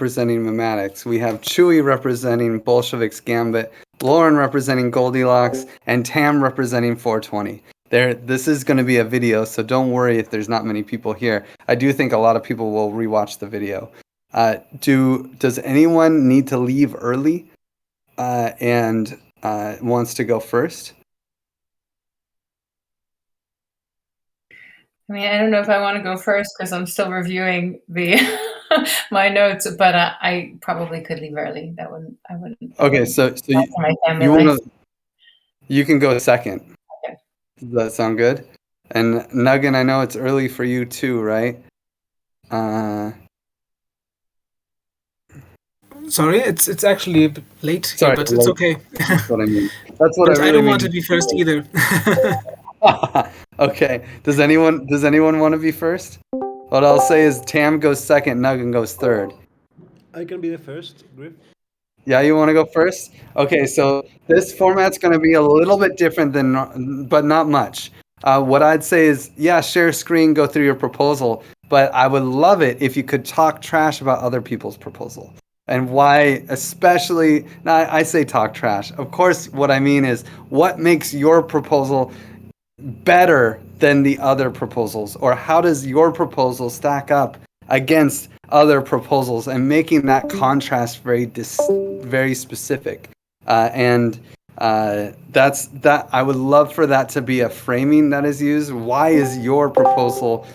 representing Mematics. We have Chewy representing Bolshevik's Gambit, Lauren representing Goldilocks, and Tam representing 420. This is going to be a video, so don't worry if there's not many people here. I do think a lot of people will rewatch the video. Does anyone need to leave early and wants to go first? I mean, I don't know if I want to go first because I'm still reviewing the my notes, but I probably could leave early. I wouldn't. Okay, so you can go second. Okay. Does that sound good? And Nuggin, I know it's early for you too, right? Sorry, it's actually a bit late Sorry, here, but it's okay. That's what I mean. That's what But I really I don't mean. want to be first either. Okay. Does anyone want to be first? What I'll say is Tam goes second, Nuggin goes third. I can be the first, Griff. Yeah, you want to go first? Okay, so this format's going to be a little bit different but not much. What I'd say is, yeah, share screen, go through your proposal, but I would love it if you could talk trash about other people's proposal. And why, especially, now I say talk trash. Of course, what I mean is what makes your proposal better than the other proposals, or how does your proposal stack up against other proposals, and making that contrast very specific. And that's that. I would love for that to be a framing that is used. Why is your proposal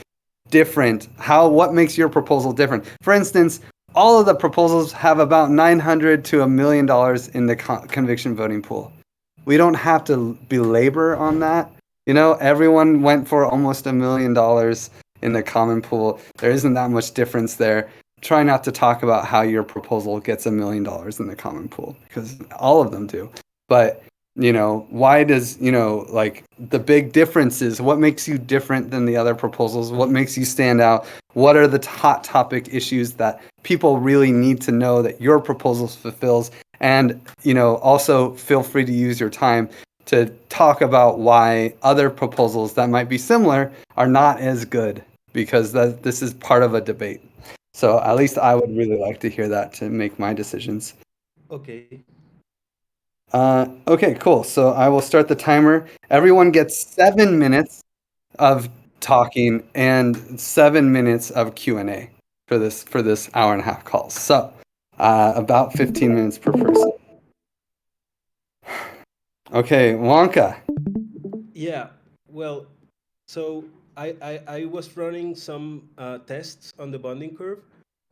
different? What makes your proposal different? For instance, all of the proposals have about $900 to $1 million in the conviction voting pool. We don't have to belabor on that. You know, everyone went for almost $1 million in the common pool. There isn't that much difference there. Try not to talk about how your proposal gets $1 million in the common pool, because all of them do. But, you know, why does, like, the big difference is what makes you different than the other proposals? What makes you stand out? What are the hot topic issues that people really need to know that your proposal fulfills? And, also feel free to use your time to talk about why other proposals that might be similar are not as good, because this is part of a debate. So at least I would really like to hear that to make my decisions. Okay. Okay, cool. So I will start the timer. Everyone gets 7 minutes of talking and 7 minutes of Q&A for this hour and a half call. So about 15 minutes per person. Okay, Wonka. Yeah. Well, so I was running some tests on the bonding curve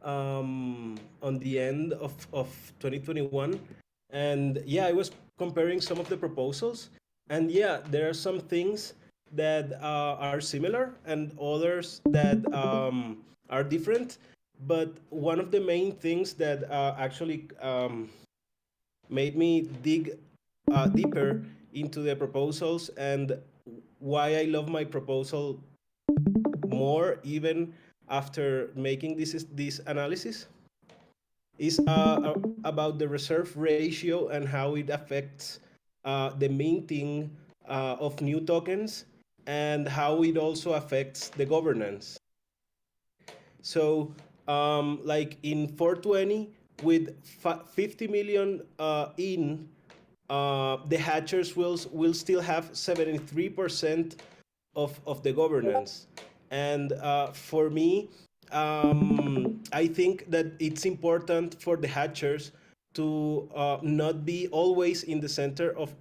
on the end of 2021. And yeah, I was comparing some of the proposals. And yeah, there are some things that are similar and others that are different. But one of the main things that actually made me dig deeper into the proposals, and why I love my proposal more even after making this analysis, is about the reserve ratio and how it affects the minting of new tokens, and how it also affects the governance. So, like in 420, with 50 million the hatchers will still have 73% of the governance. And for me, I think that it's important for the hatchers to not be always in the center of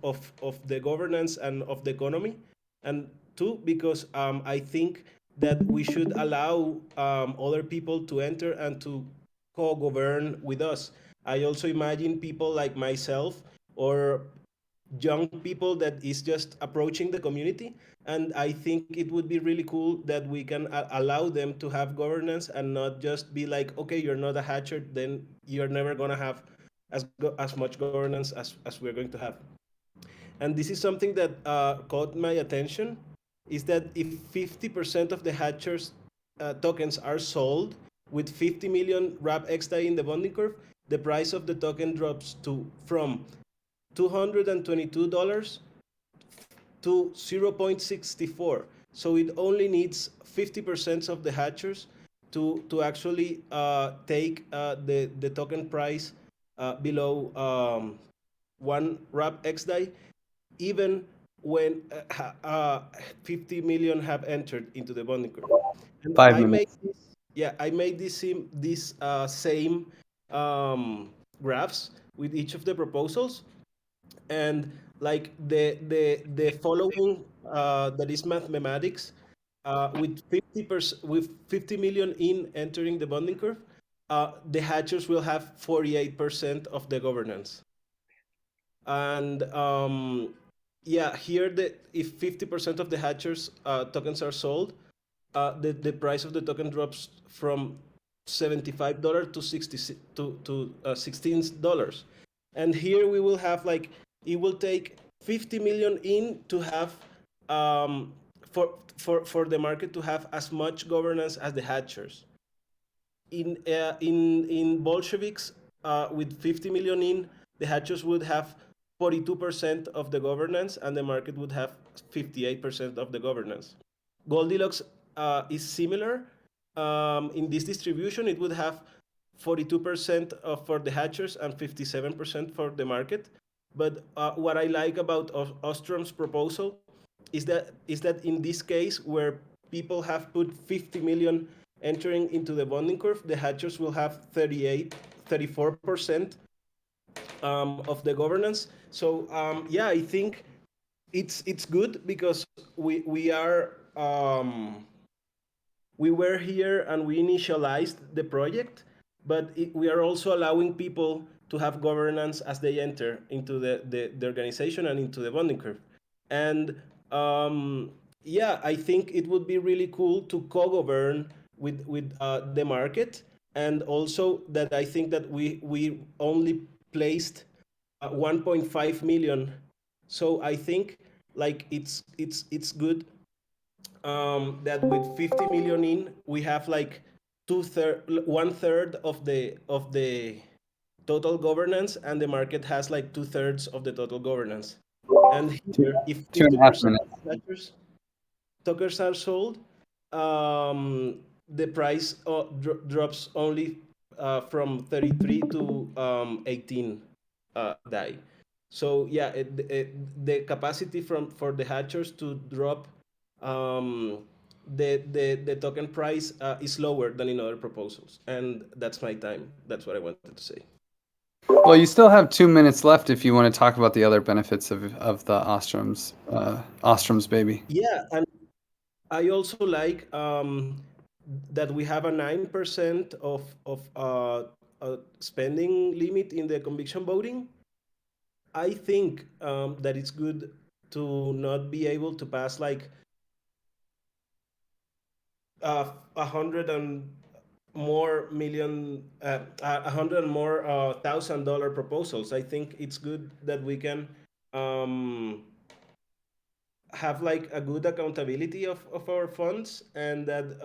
the governance and of the economy. And two, because I think that we should allow other people to enter and to co-govern with us. I also imagine people like myself, or young people that is just approaching the community, and I think it would be really cool that we can allow them to have governance, and not just be like, okay, you're not a hatcher, then you're never going to have as much governance as we're going to have. And this is something that caught my attention, is that if 50% of the hatchers tokens are sold with 50 million wrap XDAI in the bonding curve, the price of the token drops from $222 to 0.64. So it only needs 50% of the hatchers to actually take the token price below 1 RAP XDAI, even when 50 million have entered into the bonding curve. And 5 minutes. I made this same graphs with each of the proposals, and like the following that is mathematics, with 50% with 50 million in entering the bonding curve, the hatchers will have 48% of the governance. And yeah, here if 50% of the hatchers tokens are sold, the price of the token drops from $75 to $16. And here we will have like, it will take 50 million in to have for the market to have as much governance as the hatchers. In Bolsheviks, with 50 million in, the hatchers would have 42% of the governance, and the market would have 58% of the governance. Goldilocks is similar. In this distribution, it would have 42% for the hatchers and 57% for the market. But what I like about Ostrom's proposal is that in this case, where people have put 50 million entering into the bonding curve, the hatchers will have 34% of the governance. So yeah, I think it's good because we are we were here and we initialized the project, but we are also allowing people to have governance as they enter into the organization and into the bonding curve. And yeah, I think it would be really cool to co-govern with the market. And also that I think that we only placed 1.5 million. So I think like it's good that with 50 million in, we have like 1/3 of the total governance, and the market has like 2/3 of the total governance. And here, if Two and a half 50% minutes. of tokens are sold, the price drops only from 33 to 18 DAI. So yeah, the capacity for the hatchers to drop the token price is lower than in other proposals. And that's my time. That's what I wanted to say. Well, you still have 2 minutes left if you want to talk about the other benefits of the Ostrom's baby. Yeah, and I also like that we have a 9% of spending limit in the conviction voting. I think that it's good to not be able to pass like 100 and more million, 100 and more $1,000 proposals. I think it's good that we can have like a good accountability of our funds, and that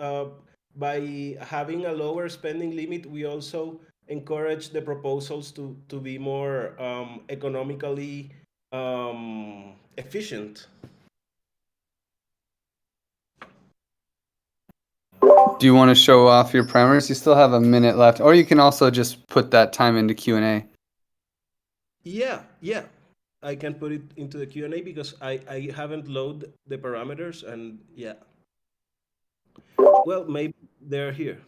by having a lower spending limit, we also encourage the proposals to be more economically efficient. Do you want to show off your primers? You still have a minute left, or you can also just put that time into Q&A. Yeah, I can put it into the Q&A because I haven't loaded the parameters, and yeah. Well, maybe they're here.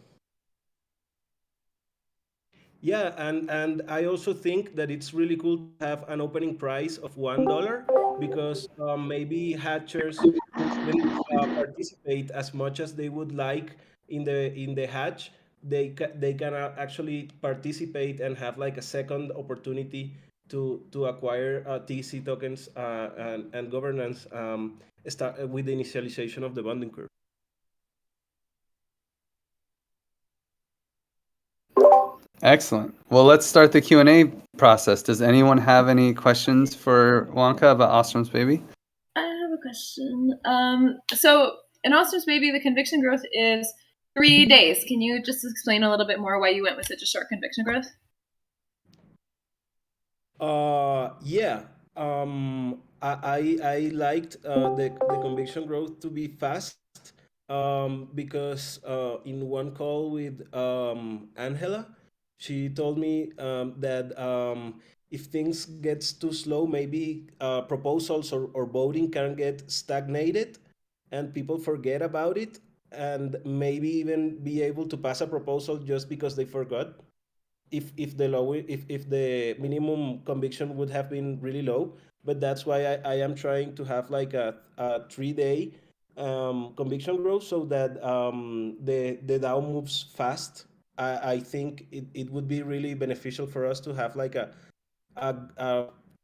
Yeah, and I also think that it's really cool to have an opening price of $1, because maybe hatchers couldn't participate as much as they would like in the hatch. They can actually participate and have like a second opportunity to acquire TC tokens and governance, start with the initialization of the bonding curve. Excellent. Well, let's start the Q&A process. Does anyone have any questions for Wonka about Ostrom's baby? I have a question. So in Ostrom's baby, the conviction growth is 3 days. Can you just explain a little bit more why you went with such a short conviction growth? Yeah. I liked the conviction growth to be fast, because in one call with Angela, she told me that if things gets too slow, maybe proposals or voting can get stagnated, and people forget about it, and maybe even be able to pass a proposal just because they forgot if the low if the minimum conviction would have been really low. But that's why I am trying to have like a 3 day conviction growth so that the DAO moves fast. I think it would be really beneficial for us to have like a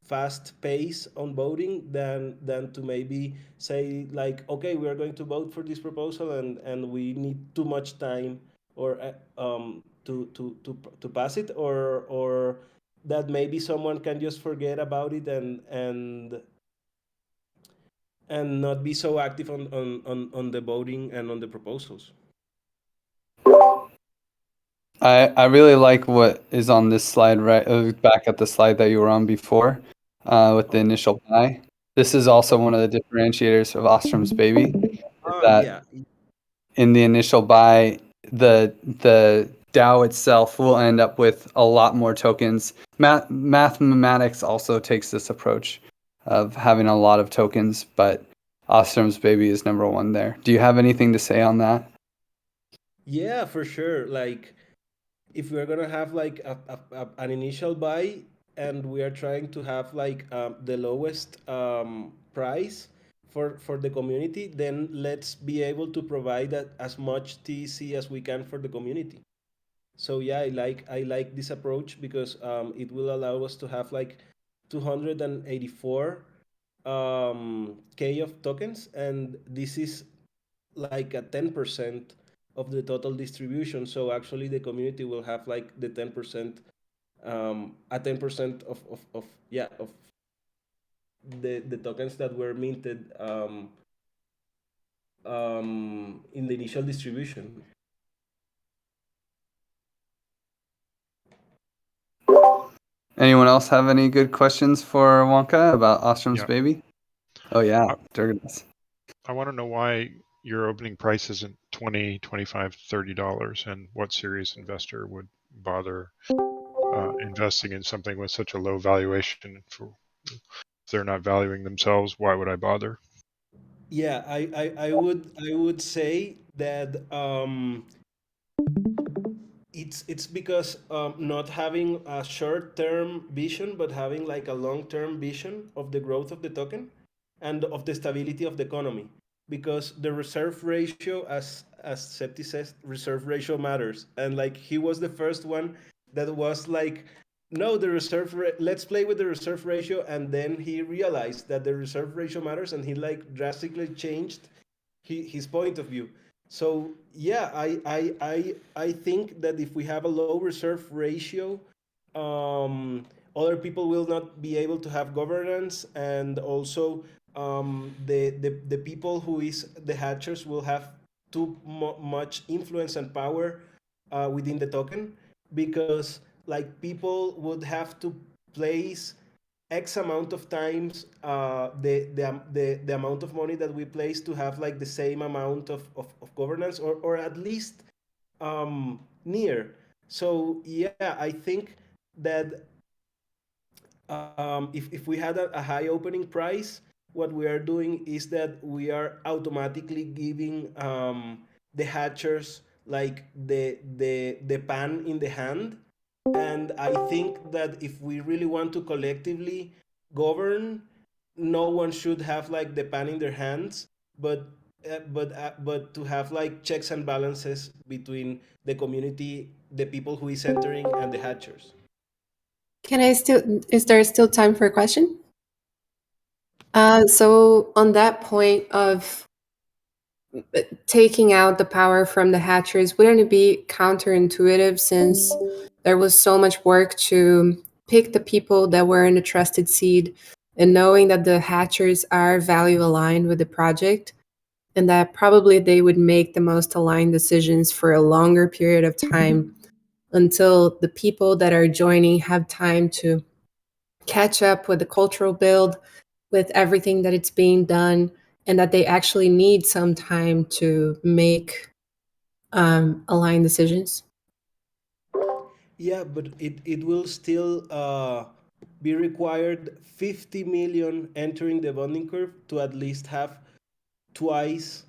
fast pace on voting than to maybe say like, okay, we are going to vote for this proposal and we need too much time or to pass it, or that maybe someone can just forget about it and not be so active on the voting and on the proposals. I really like what is on this slide, right? Back at the slide that you were on before, with the initial buy. This is also one of the differentiators of Ostrom's Baby, is that Yeah. in the initial buy, the DAO itself will end up with a lot more tokens. Mathematics also takes this approach of having a lot of tokens, but Ostrom's Baby is number one there. Do you have anything to say on that? Yeah, for sure. Like, if we're gonna have like an initial buy and we are trying to have like the lowest price for the community, then let's be able to provide as much TC as we can for the community. So yeah, I like this approach because it will allow us to have like 284 K of tokens, and this is like a 10% of the total distribution. So actually, the community will have like the 10%, a 10% of yeah of the tokens that were minted in the initial distribution. Anyone else have any good questions for Wonka about Ostrom's Yeah. Baby? Oh yeah, Durganas. I want to know why your opening price isn't $20, $25, $30, and what serious investor would bother investing in something with such a low valuation? If they're not valuing themselves, why would I bother? Yeah, I would say that it's because not having a short-term vision, but having like a long-term vision of the growth of the token and of the stability of the economy. Because the reserve ratio, as Septi says, reserve ratio matters, and like he was the first one that was like, no, let's play with the reserve ratio, and then he realized that the reserve ratio matters, and he like drastically changed his point of view. So yeah, I think that if we have a low reserve ratio, other people will not be able to have governance, and also the people who is the hatchers will have too much influence and power within the token, because like people would have to place X amount of times the amount of money that we place to have like the same amount of governance, or at least near. So yeah, I think that if we had a high opening price, what we are doing is that we are automatically giving the hatchers like the pan in the hand. And I think that if we really want to collectively govern, no one should have like the pan in their hands, but but to have like checks and balances between the community, the people who is entering, and the hatchers. Is there still time for a question? So on that point of taking out the power from the hatchers, wouldn't it be counterintuitive, since there was so much work to pick the people that were in a trusted seed, and knowing that the hatchers are value aligned with the project, and that probably they would make the most aligned decisions for a longer period of time until the people that are joining have time to catch up with the cultural build, with everything that it's being done, and that they actually need some time to make aligned decisions. Yeah, but it will still be required 50 million entering the bonding curve to at least have twice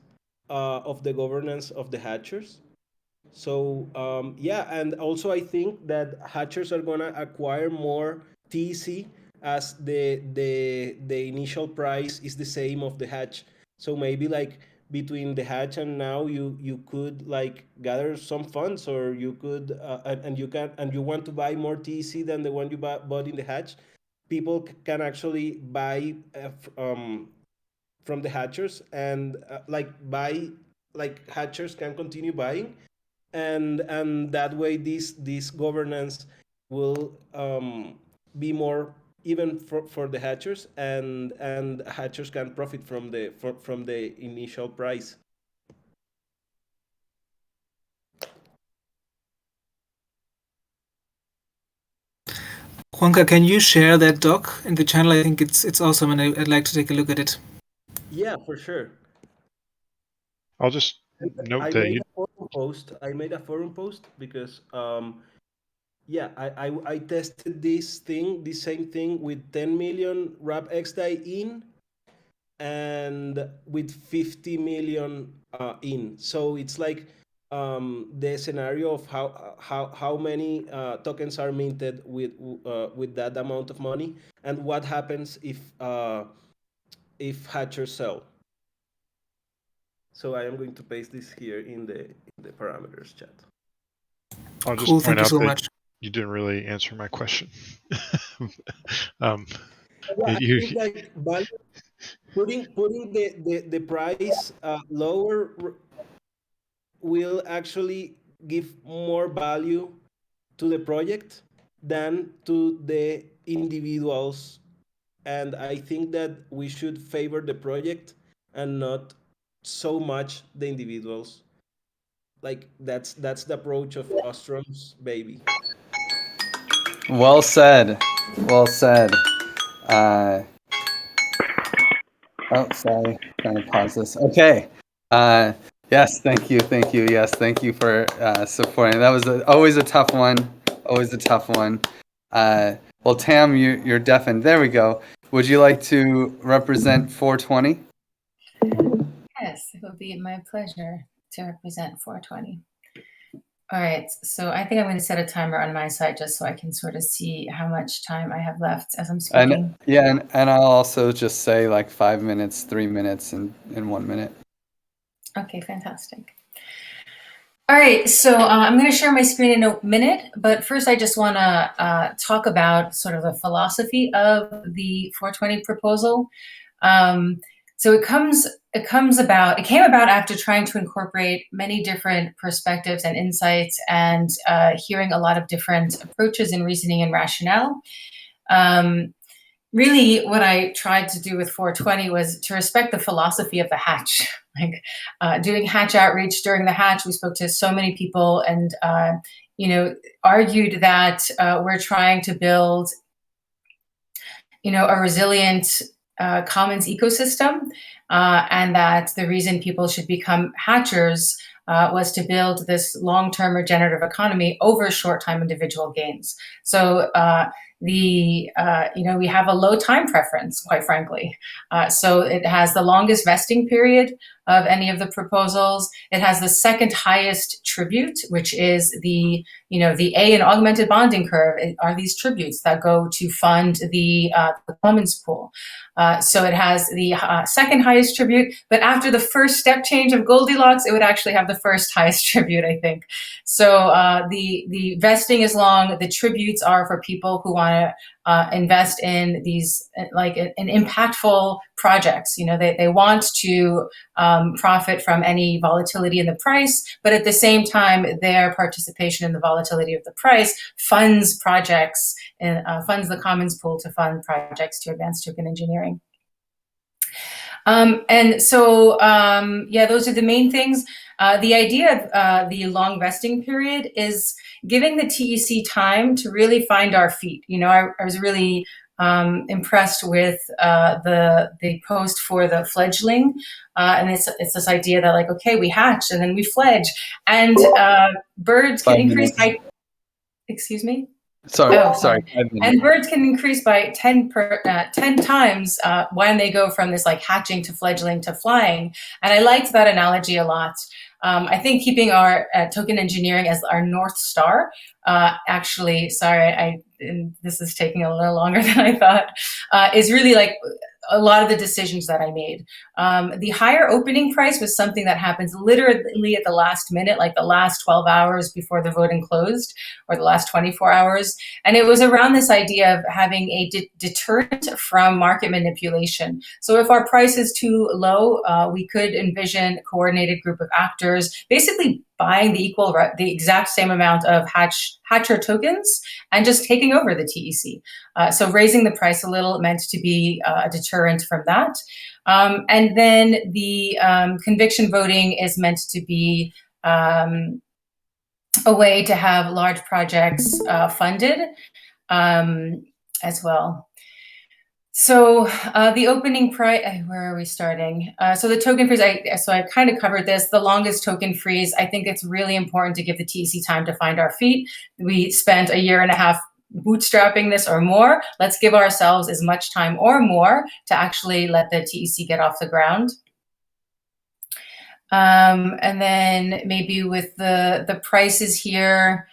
of the governance of the hatchers. So yeah, and also I think that hatchers are gonna acquire more TC as the initial price is the same of the hatch. So maybe like between the hatch and now you could like gather some funds, or you could and you can, and you want to buy more TC than the one you bought in the hatch. People can actually buy from the hatchers, and like buy, like hatchers can continue buying, and that way this governance will be more even for the hatchers, and hatchers can profit from the initial price. Juanca, can you share that doc in the channel? I think it's awesome, and I'd like to take a look at it. Yeah, for sure. I'll just note I that made you. a forum post. I made a forum post because yeah, I tested this same thing with 10 million wrap XDAI in, and with 50 million in. So it's like the scenario of how many tokens are minted with that amount of money, and what happens if hatchers sell. So I am going to paste this here in the parameters chat. I'll just Cool, point thank you out so that much. you didn't really answer my question. Yeah, I you, think like putting the price lower will actually give more value to the project than to the individuals. And I think that we should favor the project and not so much the individuals. Like that's the approach of Ostrom's baby. Well said. Well said. Uh, oh, sorry. Trying to pause this. Okay. Yes, thank you. Thank you. Yes, thank you for supporting. That was always a tough one. Always a tough one. Well, Tam, you're deafened. There we go. Would you like to represent 420? Yes, it will be my pleasure to represent 420. All right, so I think I'm going to set a timer on my side just so I can sort of see how much time I have left as I'm speaking. And yeah, and I'll also just say like 5 minutes, 3 minutes, and 1 minute. Okay, fantastic. All right, so I'm going to share my screen in a minute, but first I just want to talk about sort of the philosophy of the 420 proposal. So it came about after trying to incorporate many different perspectives and insights, and hearing a lot of different approaches in reasoning and rationale. Really, what I tried to do with 420 was to respect the philosophy of the hatch. Like doing hatch outreach during the hatch, we spoke to so many people, and argued that we're trying to build, a resilient commons ecosystem, and that the reason people should become hatchers was to build this long-term regenerative economy over short-time individual gains. So we have a low time preference, quite frankly. So it has the longest vesting period of any of the proposals. It has the second highest tribute, which is the A in augmented bonding curve are these tributes that go to fund the commons pool. So it has the second highest tribute, but after the first step change of Goldilocks, it would actually have the first highest tribute, I think. So the vesting is long. The tributes are for people who want to invest in these in impactful projects. They want to profit from any volatility in the price, but at the same time, their participation in the volatility of the price funds projects and funds the commons pool to fund projects to advance token engineering. And so, those are the main things. The idea of the long vesting period is giving the TEC time to really find our feet. I was really impressed with the post for the fledgling, and it's this idea that like, okay, we hatch and then we fledge, and birds can 5 increase minutes. by. Excuse me. Sorry, Oh, sorry. 5 minutes. and birds can increase by 10 times when they go from this like hatching to fledgling to flying. And I liked that analogy a lot. I think keeping our token engineering as our North Star, actually, sorry, this is taking a little longer than I thought, is really like a lot of the decisions that I made. The higher opening price was something that happens literally at the last minute, like the last 12 hours before the voting closed, or the last 24 hours. And it was around this idea of having a deterrent from market manipulation. So if our price is too low, we could envision a coordinated group of actors basically buying the exact same amount of Hatcher tokens and just taking over the TEC. So raising the price a little meant to be a deterrent from that. And then the conviction voting is meant to be a way to have large projects funded as well. So the opening price, where are we starting? So the token freeze, I kind of covered this. The longest token freeze, I think it's really important to give the TEC time to find our feet. We spent 1.5 years bootstrapping this or more. Let's give ourselves as much time or more to actually let the TEC get off the ground. And then maybe with the prices here,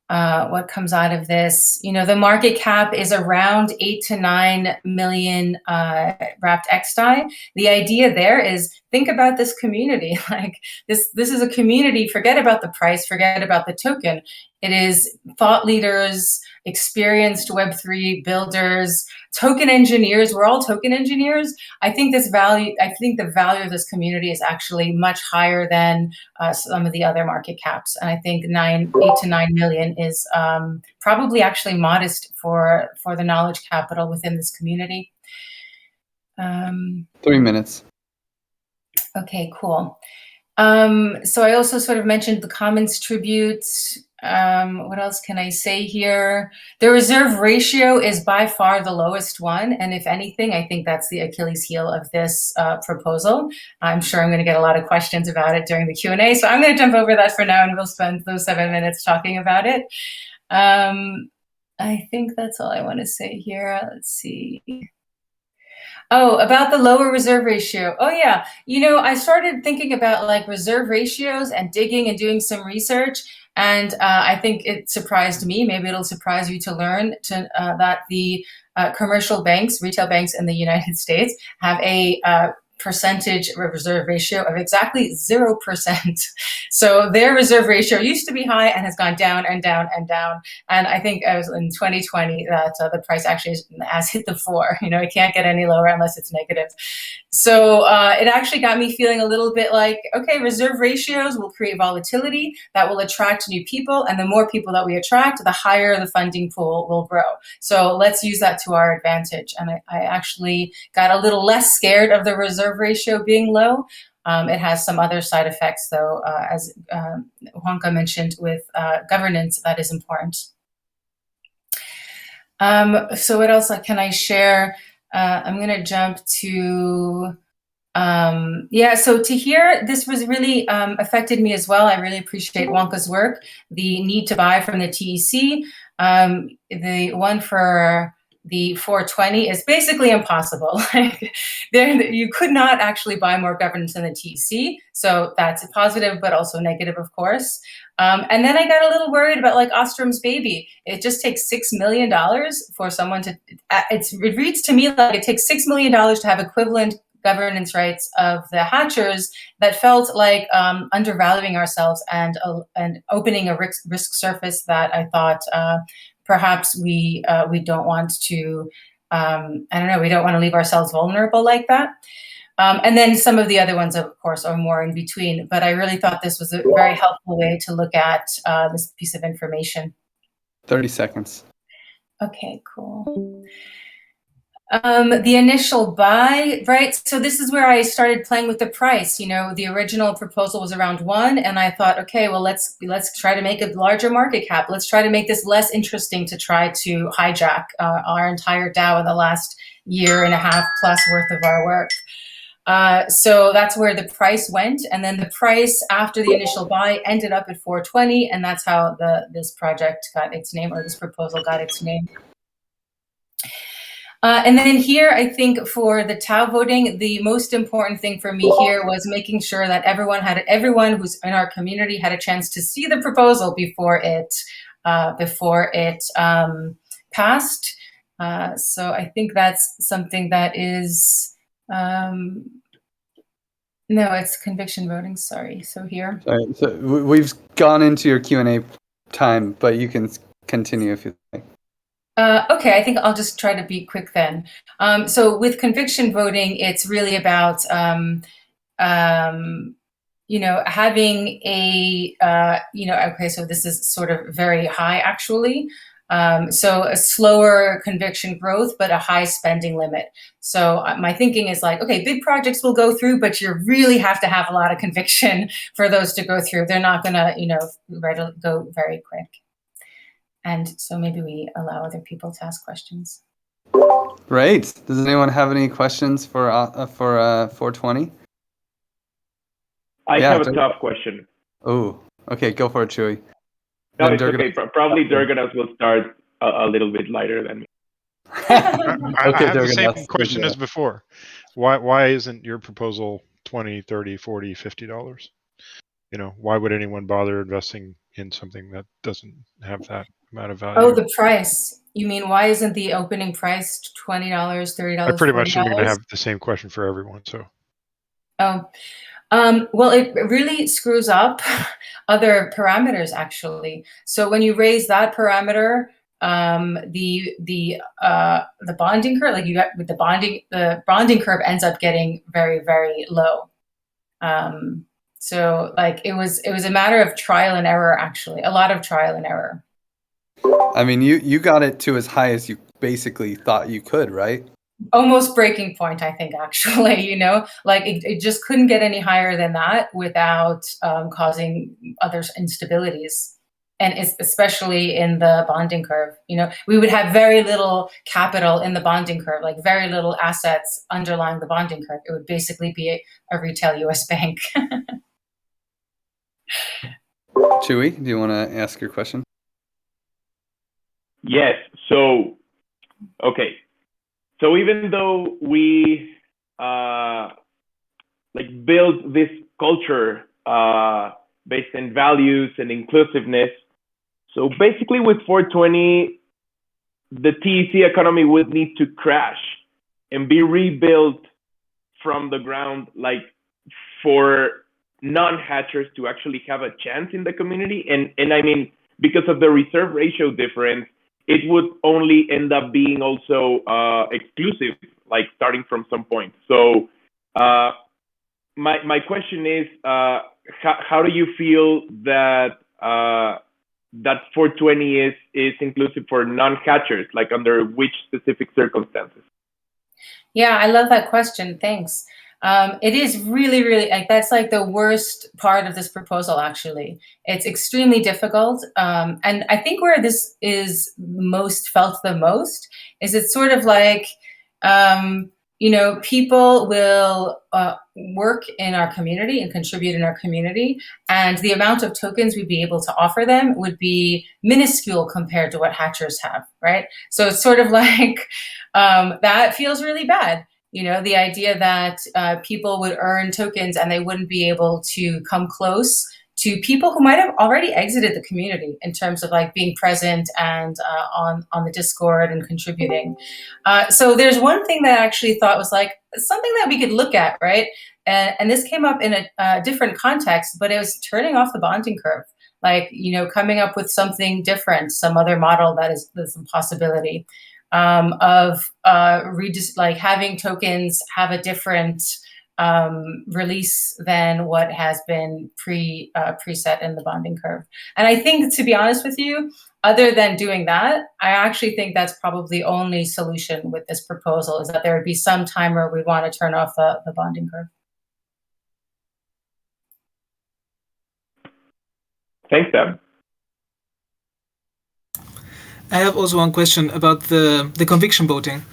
what comes out of this? You know, the market cap is around 8 to 9 million wrapped XDAI. The idea there is think about this community. Like this is a community. Forget about the price. Forget about the token. It is thought leaders, experienced Web3 builders, token engineers. We're all token engineers. I think the value of this community is actually much higher than some of the other market caps. And I think 8 to 9 million is probably actually modest for the knowledge capital within this community. 3 minutes. Okay, cool. So I also sort of mentioned the Commons tributes. What else can I say here? The reserve ratio is by far the lowest one. And if anything, I think that's the Achilles heel of this proposal. I'm sure I'm going to get a lot of questions about it during the Q&A. So I'm going to jump over that for now and we'll spend those 7 minutes talking about it. I think that's all I want to say here. Let's see. Oh, about the lower reserve ratio. Oh yeah, you know, I started thinking about like reserve ratios and digging and doing some research. And I think it surprised me, maybe it'll surprise you to learn that the commercial banks, retail banks in the United States have a percentage reserve ratio of exactly 0%. So their reserve ratio used to be high and has gone down and down and down. And I think it was in 2020 that the price actually has hit the floor. You know, it can't get any lower unless it's negative. So it actually got me feeling a little bit like, okay, reserve ratios will create volatility that will attract new people. And the more people that we attract, the higher the funding pool will grow. So let's use that to our advantage. And I actually got a little less scared of the reserve ratio being low. It has some other side effects, though, as Juanca mentioned, with governance, that is important. So what else can I share? I'm going to jump to, so to hear, this was really affected me as well. I really appreciate Juanca's work. The need to buy from the TEC, the one for the 420 is basically impossible. You could not actually buy more governance in the TEC. So that's a positive, but also negative, of course. And then I got a little worried about like Ostrom's baby. It just takes $6 million for someone to, it reads to me like it takes $6 million to have equivalent governance rights of the hatchers. That felt like undervaluing ourselves and opening a risk surface that I thought perhaps we don't want to, we don't want to leave ourselves vulnerable like that. And then some of the other ones, of course, are more in between. But I really thought this was a very helpful way to look at this piece of information. 30 seconds. Okay, cool. The initial buy, right? So this is where I started playing with the price. The original proposal was around 1, and I thought, okay, well, let's try to make a larger market cap. Let's try to make this less interesting to try to hijack our entire DAO in the last year and a half plus worth of our work. So that's where the price went, and then the price after the initial buy ended up at 420, and that's how this project got its name, or this proposal got its name. And then here, I think for the Tau voting, the most important thing for me here was making sure that everyone who's in our community had a chance to see the proposal before it passed. So I think that's something that is, no, it's conviction voting. Sorry. So here. Sorry, so we've gone into your Q&A time, but you can continue if you like. Okay, I think I'll just try to be quick then. So with conviction voting, it's really about, having a, okay, so this is sort of very high actually. So a slower conviction growth, but a high spending limit. So my thinking is like, okay, big projects will go through, but you really have to have a lot of conviction for those to go through. They're not gonna, go very quick. And so maybe we allow other people to ask questions. Great. Does anyone have any questions for 420? I have a tough question. Oh, okay. Go for it, Chewy. No, it's okay. Probably Durganas will start a little bit lighter than me. I have the same question as before. Why isn't your proposal $20, $30, $40, $50? Why would anyone bother investing in something that doesn't have that amount of value? Oh, the price. You mean, why isn't the opening price $20, $30, I pretty much am $40? going to have the same question for everyone. So. Oh, well, it really screws up other parameters actually. So when you raise that parameter, the bonding curve, like you got with the bonding curve ends up getting very, very low. So like it was a matter of trial and error, actually, a lot of trial and error. I mean, you got it to as high as you basically thought you could, right? Almost breaking point, I think, actually, like it just couldn't get any higher than that without causing other instabilities. And especially in the bonding curve, we would have very little capital in the bonding curve, like very little assets underlying the bonding curve. It would basically be a retail US bank. Chewy, do you want to ask your question? Yes. So, okay. So even though we build this culture based in values and inclusiveness, so basically with 420, the TEC economy would need to crash and be rebuilt from the ground, like for non-hatchers to actually have a chance in the community. And I mean, because of the reserve ratio difference, it would only end up being also exclusive, like starting from some point. So my question is, how do you feel that that 420 is inclusive for non-catchers, like under which specific circumstances? Yeah, I love that question. Thanks. It is really, really, like, that's like the worst part of this proposal, actually. It's extremely difficult. And I think where this is felt the most is it's sort of like, people will work in our community and contribute in our community, and the amount of tokens we'd be able to offer them would be minuscule compared to what hatchers have, right? So it's sort of like, that feels really bad. The idea that people would earn tokens and they wouldn't be able to come close to people who might have already exited the community in terms of like being present and on the Discord and contributing. So there's one thing that I actually thought was like something that we could look at, right? And this came up in a different context, but it was turning off the bonding curve, like, coming up with something different, some other model that's a possibility. Of like having tokens have a different release than what has been preset in the bonding curve. And I think, to be honest with you, other than doing that, I actually think that's probably the only solution with this proposal, is that there would be some time where we want to turn off the bonding curve. Thanks, Deb. I have also one question about the conviction voting.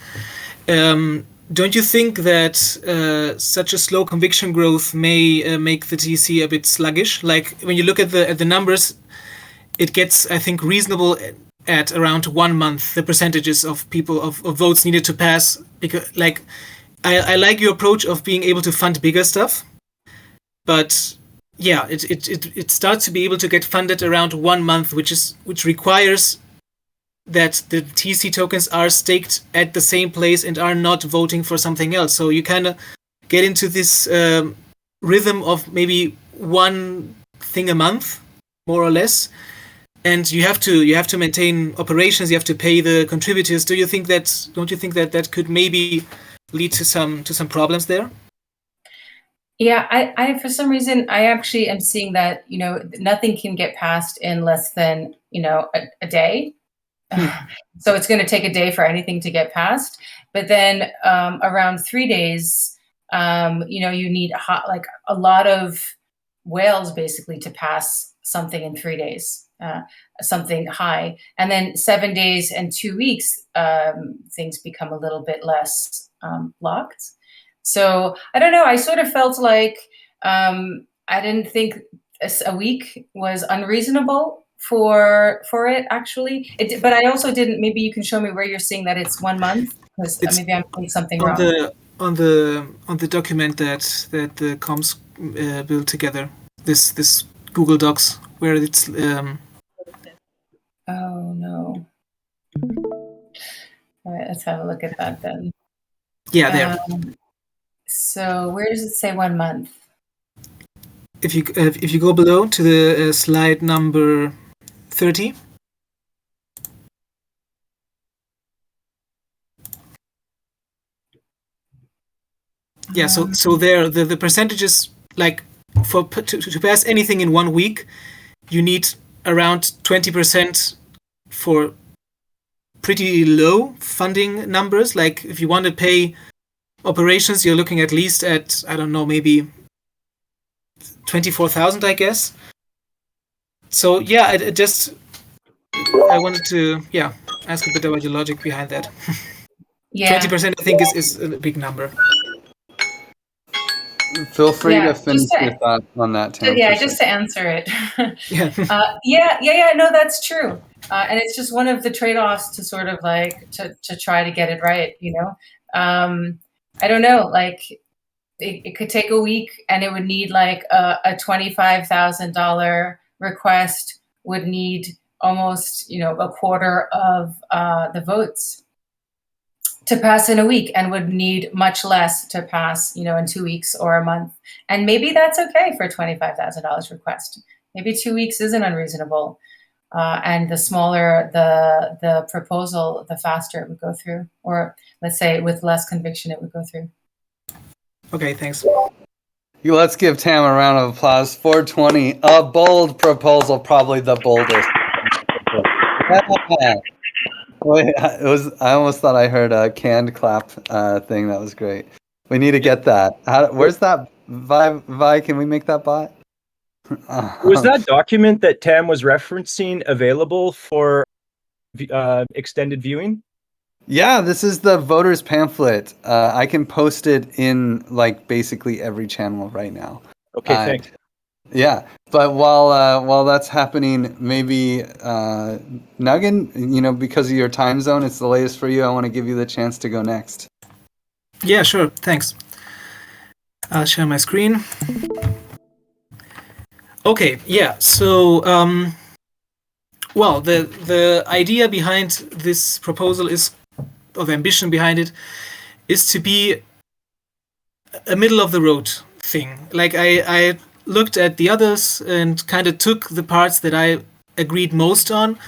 Don't you think that such a slow conviction growth may make the TC a bit sluggish? Like when you look at the numbers, it gets, I think, reasonable at around 1 month, the percentages of people of votes needed to pass. Because, like, I like your approach of being able to fund bigger stuff, but yeah, it starts to be able to get funded around 1 month, which requires that the TC tokens are staked at the same place and are not voting for something else. So you kind of get into this rhythm of maybe one thing a month, more or less, and you have to maintain operations. You have to pay the contributors. Don't you think that could maybe lead to some problems there? Yeah, I for some reason I actually am seeing that nothing can get passed in less than a day. So it's going to take a day for anything to get passed. But then around 3 days, you need a lot of whales basically to pass something in 3 days, something high. And then 7 days and 2 weeks, things become a little bit less locked. So I don't know. I sort of felt like I didn't think a week was unreasonable for it actually, but I also didn't. Maybe you can show me where you're seeing that it's 1 month, because maybe I'm doing something wrong. On the document that the comms built together, this Google Docs where it's. Oh no! All right, let's have a look at that then. Yeah, there. So where does it say 1 month? If you go below to the slide number 30. Yeah, so there the percentages, like to pass anything in 1 week, you need around 20% for pretty low funding numbers. Like if you want to pay operations, you're looking at least at, I don't know, maybe 24,000, I guess. So yeah, I wanted to ask a bit about your logic behind that. Yeah, 20% I think is a big number. Feel free to finish your thought on that, Tam. Yeah, just to answer it. Yeah. No, that's true. And it's just one of the trade-offs to sort of like to try to get it right. I don't know, like it could take a week, and it would need like a $25,000 request would need almost a quarter of the votes to pass in a week, and would need much less to pass in 2 weeks or a month. And maybe that's okay for a $25,000 request. Maybe 2 weeks isn't unreasonable. And the smaller the proposal, the faster it would go through. Or let's say with less conviction, it would go through. Okay, thanks. Let's give Tam a round of applause. 420, a bold proposal, probably the boldest. Wait, I almost thought I heard a canned clap thing. That was great. We need to get that. Where's that? Vi, can we make that bot? Was that document that Tam was referencing available for extended viewing? Yeah, this is the voters pamphlet. I can post it in like basically every channel right now. Okay, thanks. Yeah, but while that's happening, maybe Nugget, because of your time zone, it's the latest for you. I want to give you the chance to go next. Yeah, sure. Thanks. I'll share my screen. Okay. Yeah. So, well, the idea behind this proposal or the ambition behind it, is to be a middle of the road thing. Like I looked at the others and kind of took the parts that I agreed most on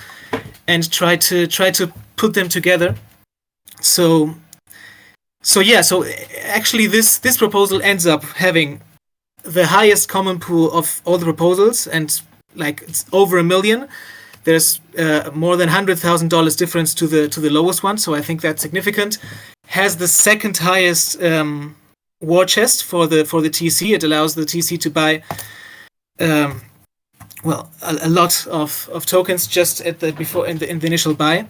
and tried to put them together. So actually this proposal ends up having the highest common pool of all the proposals, and like it's over 1 million. There's more than $100,000 difference to the lowest one, so I think that's significant. Has the second highest war chest for the TC. It allows the TC to buy a lot of tokens just at the in the initial buy,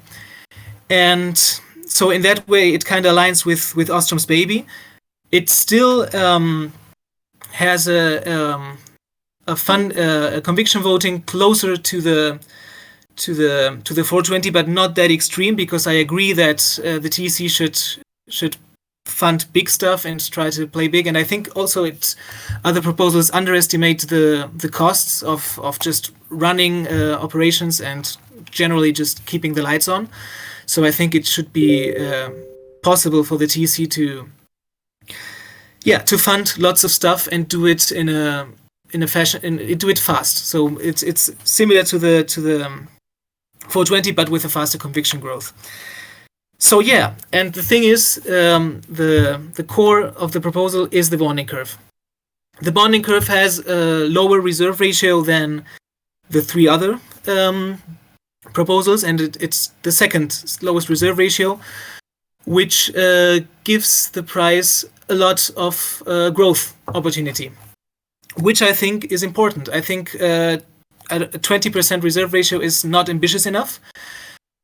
and so in that way it kind of aligns with Ostrom's baby. It still has a conviction voting closer to the 420, but not that extreme, because I agree that the TC should fund big stuff and try to play big. And I think also other proposals underestimate the costs of just running operations and generally just keeping the lights on. So I think it should be possible for the TC to fund lots of stuff and do it in a fashion and do it fast. So it's similar to the 420, but with a faster conviction growth. So yeah, and the thing is, the core of the proposal is the bonding curve. The bonding curve has a lower reserve ratio than the three other proposals, and it's the second lowest reserve ratio, which gives the price a lot of growth opportunity, which I think is important. I think a 20% reserve ratio is not ambitious enough.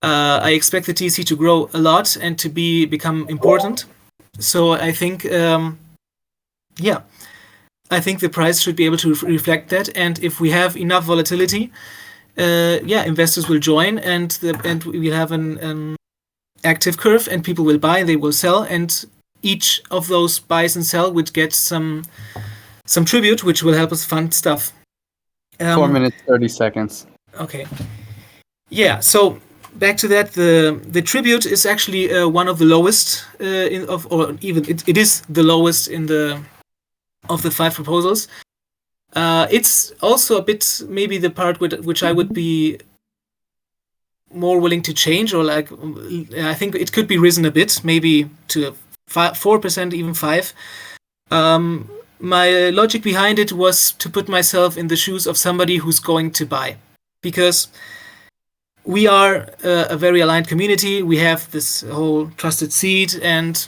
I expect the TC to grow a lot and to become important. So I think, I think the price should be able to reflect that. And if we have enough volatility, investors will join, and we'll have an active curve, and people will buy, they will sell, and each of those buys and sell would get some tribute, which will help us fund stuff. 4 minutes 30 seconds. Okay. Yeah. So back to that, the tribute is actually one of the lowest it is the lowest of the five proposals. It's also a bit maybe the part which I would be more willing to change, or like I think it could be risen a bit, maybe to 4%, even 5%. My logic behind it was to put myself in the shoes of somebody who's going to buy, because we are a very aligned community. We have this whole trusted seed, and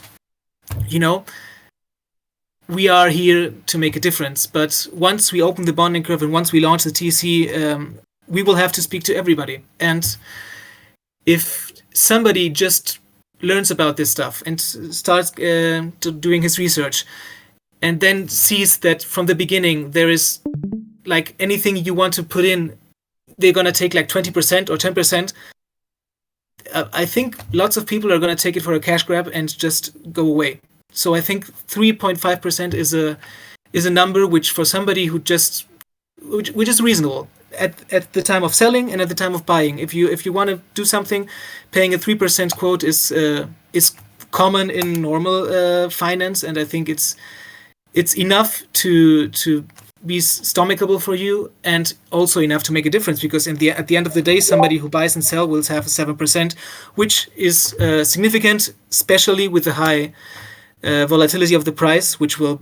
we are here to make a difference. But once we open the bonding curve and once we launch the TC, we will have to speak to everybody. And if somebody just learns about this stuff and starts doing his research, and then sees that from the beginning there is like anything you want to put in, they're going to take like 20% or 10%. I think lots of people are going to take it for a cash grab and just go away. So I think 3.5% is a number which for somebody which is reasonable at the time of selling and at the time of buying. If you want to do something, paying a 3% quote is common in normal finance, and I think it's enough to be stomachable for you, and also enough to make a difference, because at the end of the day, somebody who buys and sells will have 7%, which is significant, especially with the high volatility of the price, which will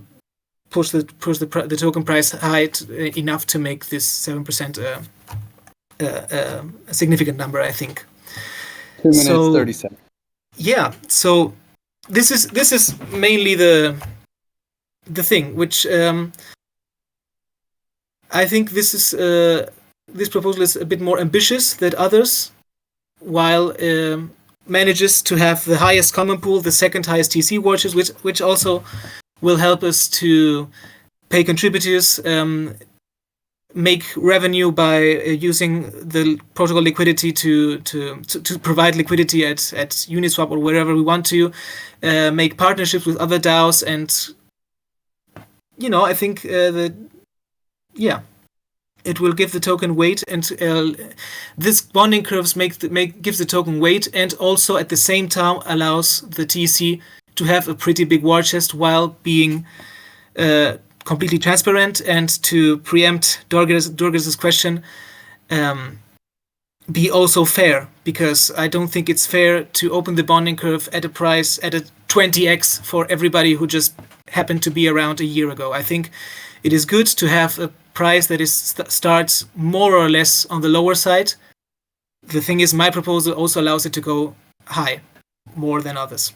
push the token price high enough to make this 7% a significant number, I think. 2 minutes 30 seconds. Yeah, so this is mainly the thing, which I think this proposal is a bit more ambitious than others, while manages to have the highest common pool, the second highest TC watches, which also will help us to pay contributors, make revenue by using the protocol liquidity to provide liquidity at Uniswap or wherever we want to, make partnerships with other DAOs, and I think it will give the token weight, and this bonding curves gives the token weight, and also at the same time allows the TC to have a pretty big war chest while being completely transparent. And to preempt Dorges's question, be also fair, because I don't think it's fair to open the bonding curve at a price at a 20x for everybody who just happened to be around a year ago. I think it is good to have a price that starts more or less on the lower side, the thing is, my proposal also allows it to go high, more than others.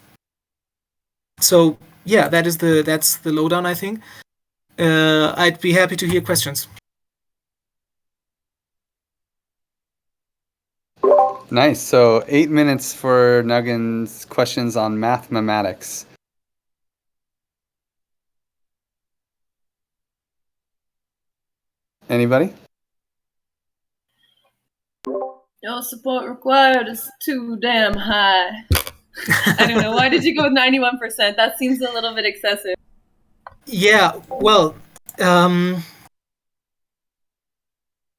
So yeah, that's the lowdown, I think. I'd be happy to hear questions. Nice. So 8 minutes for Nuggin's questions on mathematics. Anybody? No support required is too damn high. I don't know. Why did you go with 91%? That seems a little bit excessive. Yeah, well,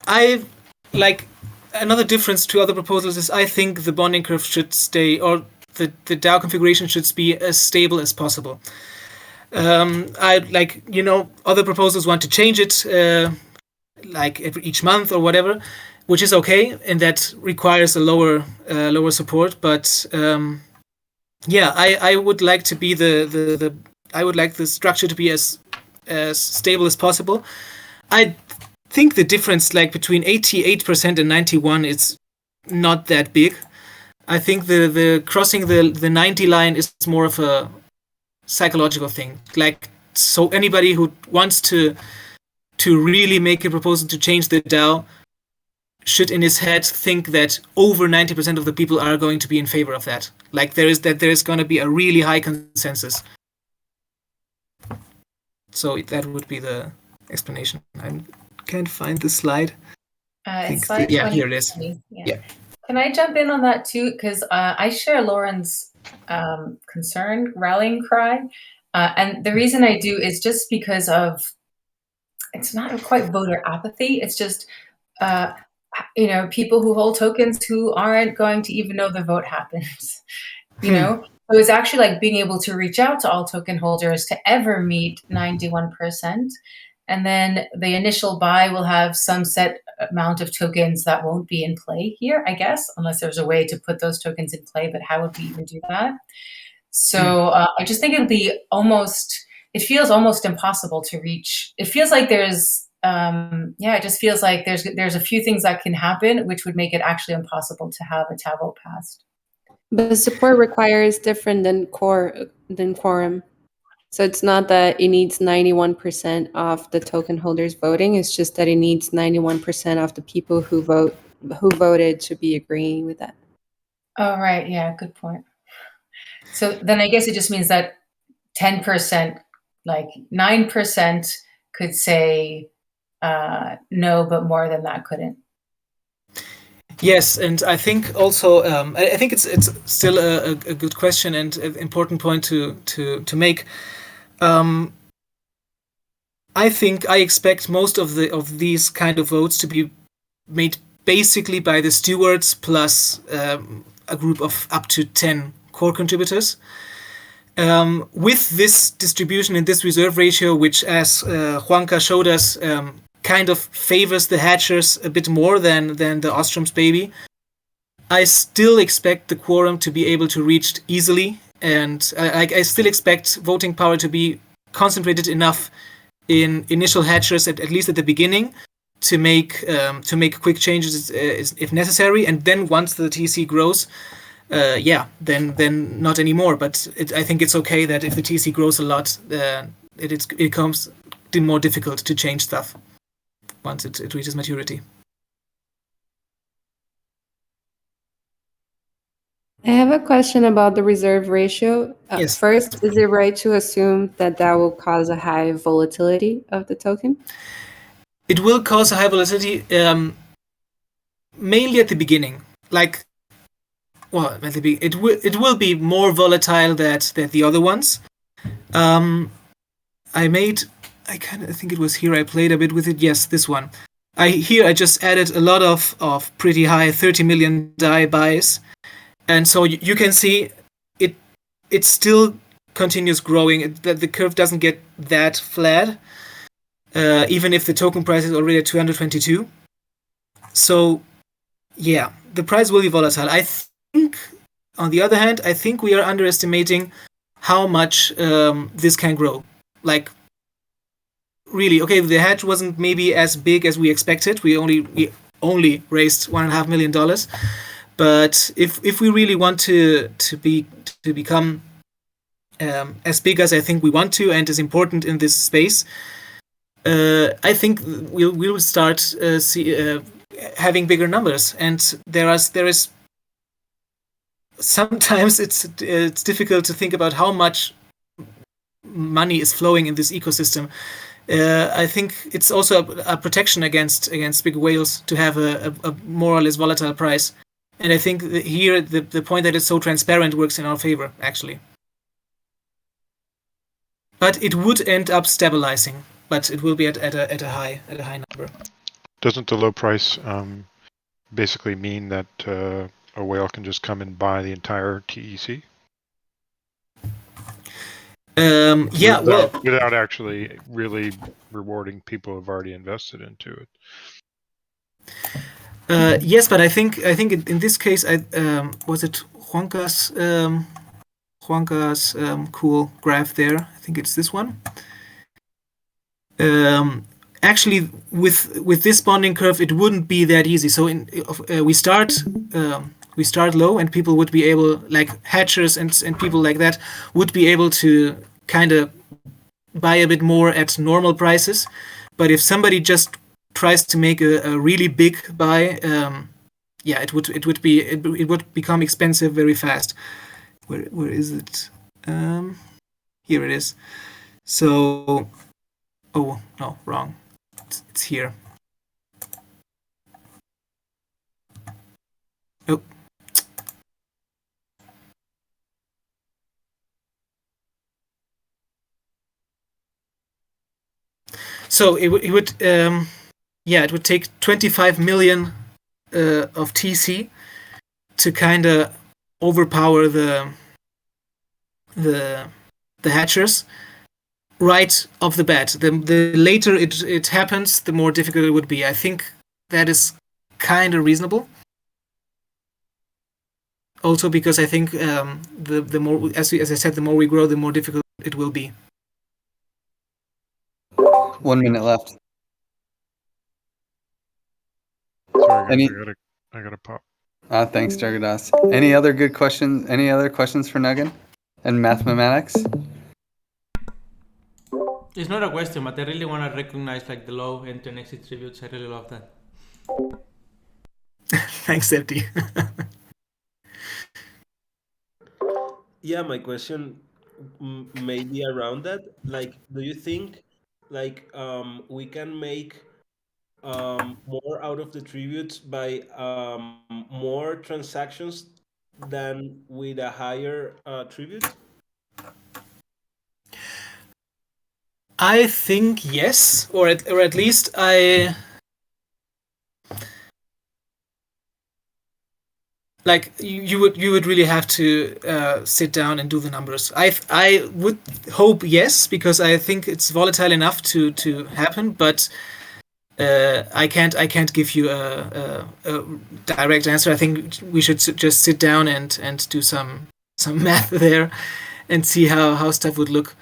I like another difference to other proposals is I think the bonding curve should stay, or the DAO configuration should be as stable as possible. I like, other proposals want to change it like each month or whatever, which is okay, and that requires a lower support. But yeah, I would like to be I would like the structure to be as stable as possible. I think the difference like between 88% and 91 is not that big. I think the crossing the 90 line is more of a psychological thing. Like, so anybody who wants to really make a proposal to change the DAO should in his head think that over 90% of the people are going to be in favor of that. Like there is going to be a really high consensus. So that would be the explanation. I can't find the slide. It's slide 20. Here it is. Yeah. Can I jump in on that too? Because I share Lauren's concern, rallying cry. And the reason I do is just because of, it's not quite voter apathy. It's just, people who hold tokens who aren't going to even know the vote happens, So it's actually like being able to reach out to all token holders to ever meet 91%. And then the initial buy will have some set amount of tokens that won't be in play here, I guess, unless there's a way to put those tokens in play. But how would we even do that? So I just think it feels almost impossible to reach. It feels like there's, it just feels like there's a few things that can happen, which would make it actually impossible to have a DAO vote passed. But the support requires different than quorum. So it's not that it needs 91% of the token holders voting. It's just that it needs 91% of the people who voted to be agreeing with that. Oh, right. Yeah, good point. So then I guess it just means that 10%, like 9% could say no, but more than that couldn't. Yes, and I think also I think it's still a good question and an important point to make. I expect most of these kind of votes to be made basically by the stewards plus a group of up to 10 core contributors. With this distribution and this reserve ratio, which as Juanca showed us, kind of favors the hatchers a bit more than the Ostrom's baby, I still expect the quorum to be able to reach easily, and I still expect voting power to be concentrated enough in initial hatchers, at least at the beginning, to make quick changes if necessary, and then once the TC grows, then not anymore. But I think it's okay that if the TC grows a lot, it becomes more difficult to change stuff once it reaches maturity. I have a question about the reserve ratio. Yes. First, is it right to assume that will cause a high volatility of the token? It will cause a high volatility, mainly at the beginning. Like, well, it will be more volatile than the other ones. I think it was here I played a bit with it. Yes, this one. I just added a lot of pretty high 30 million DAI buys. And so you can see it still continues growing. The curve doesn't get that flat, even if the token price is already at 222. So, yeah, the price will be volatile. I think, on the other hand, I think we are underestimating how much this can grow. Like, really, okay, the hatch wasn't maybe as big as we expected. We only raised $1.5 million. But if we really want to become as big as I think we want to and is important in this space, I think we'll start having bigger numbers. And there is sometimes it's difficult to think about how much money is flowing in this ecosystem. I think it's also a protection against big whales to have a more or less volatile price. And I think here the point that it's so transparent works in our favor, actually. But it would end up stabilizing, but it will be at a high number. Doesn't the low price basically mean that a whale can just come and buy the entire TEC? Yeah, without actually really rewarding people who've already invested into it. Yes, but I think in this case, was it Juanca's cool graph there? I think it's this one. Actually, with this bonding curve, it wouldn't be that easy. So we start low, and people would be able, like hatchers and people like that, would be able to kind of buy a bit more at normal prices. But if somebody just tries to make a really big buy, yeah, it would become expensive very fast. Where is it? Here it is. So, oh no, wrong. It's here. Oh. So it would yeah, it would take 25 million of TC to kind of overpower the hatchers right off the bat. The later it happens, the more difficult it would be. I think that is kind of reasonable. Also because I think the more, as I said, the more we grow, the more difficult it will be. 1 minute left. Sorry, I gotta pop. Thanks, Jargadas. Any other good questions? Any other questions for Nugget and mathematics? It's not a question, but I really want to recognize like the low entry and exit tributes. I really love that. Thanks, Septi. Yeah, my question may be around that. Like, do you think like we can make more out of the tributes by more transactions than with a higher tribute? I think yes, or at least I like you would really have to sit down and do the numbers. I would hope yes, because I think it's volatile enough to happen, but I can't give you a direct answer. I think we should just sit down and do some math there and see how stuff would look.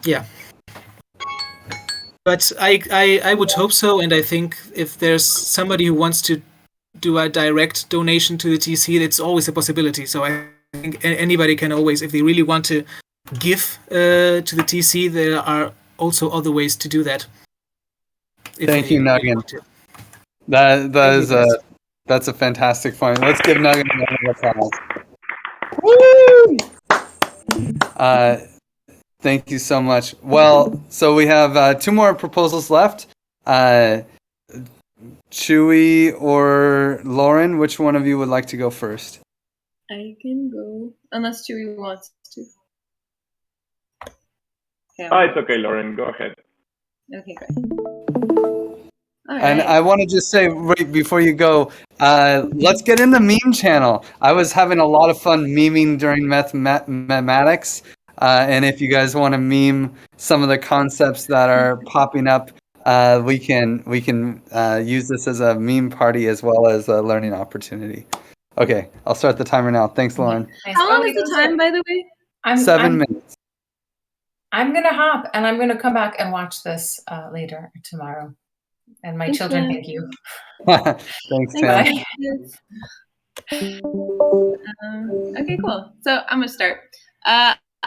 Yeah. But I would hope so, and I think if there's somebody who wants to do a direct donation to the TC, it's always a possibility. So I think anybody can always, if they really want to give to the TC, there are also other ways to do that. Thank you, Nugget. That's a fantastic point. Let's give Nugget a round of applause. Woo! Thank you so much. Well, so we have 2 more proposals left. Chewy or Lauren, which one of you would like to go first? I can go, unless Chewy wants to. Okay, it's okay, Lauren. Go ahead. Okay, great. All And right. I want to just say right before you go, let's get in the meme channel. I was having a lot of fun memeing during mathematics. And if you guys want to meme some of the concepts that are popping up, we can use this as a meme party as well as a learning opportunity. Okay, I'll start the timer now. Thanks, Lauren. Nice. How long is the time, by the way? 7 minutes. I'm gonna hop and I'm gonna come back and watch this later tomorrow. And my Thanks, children Tim. thank you. Thanks, Tim. Bye. Okay, cool. So I'm gonna start.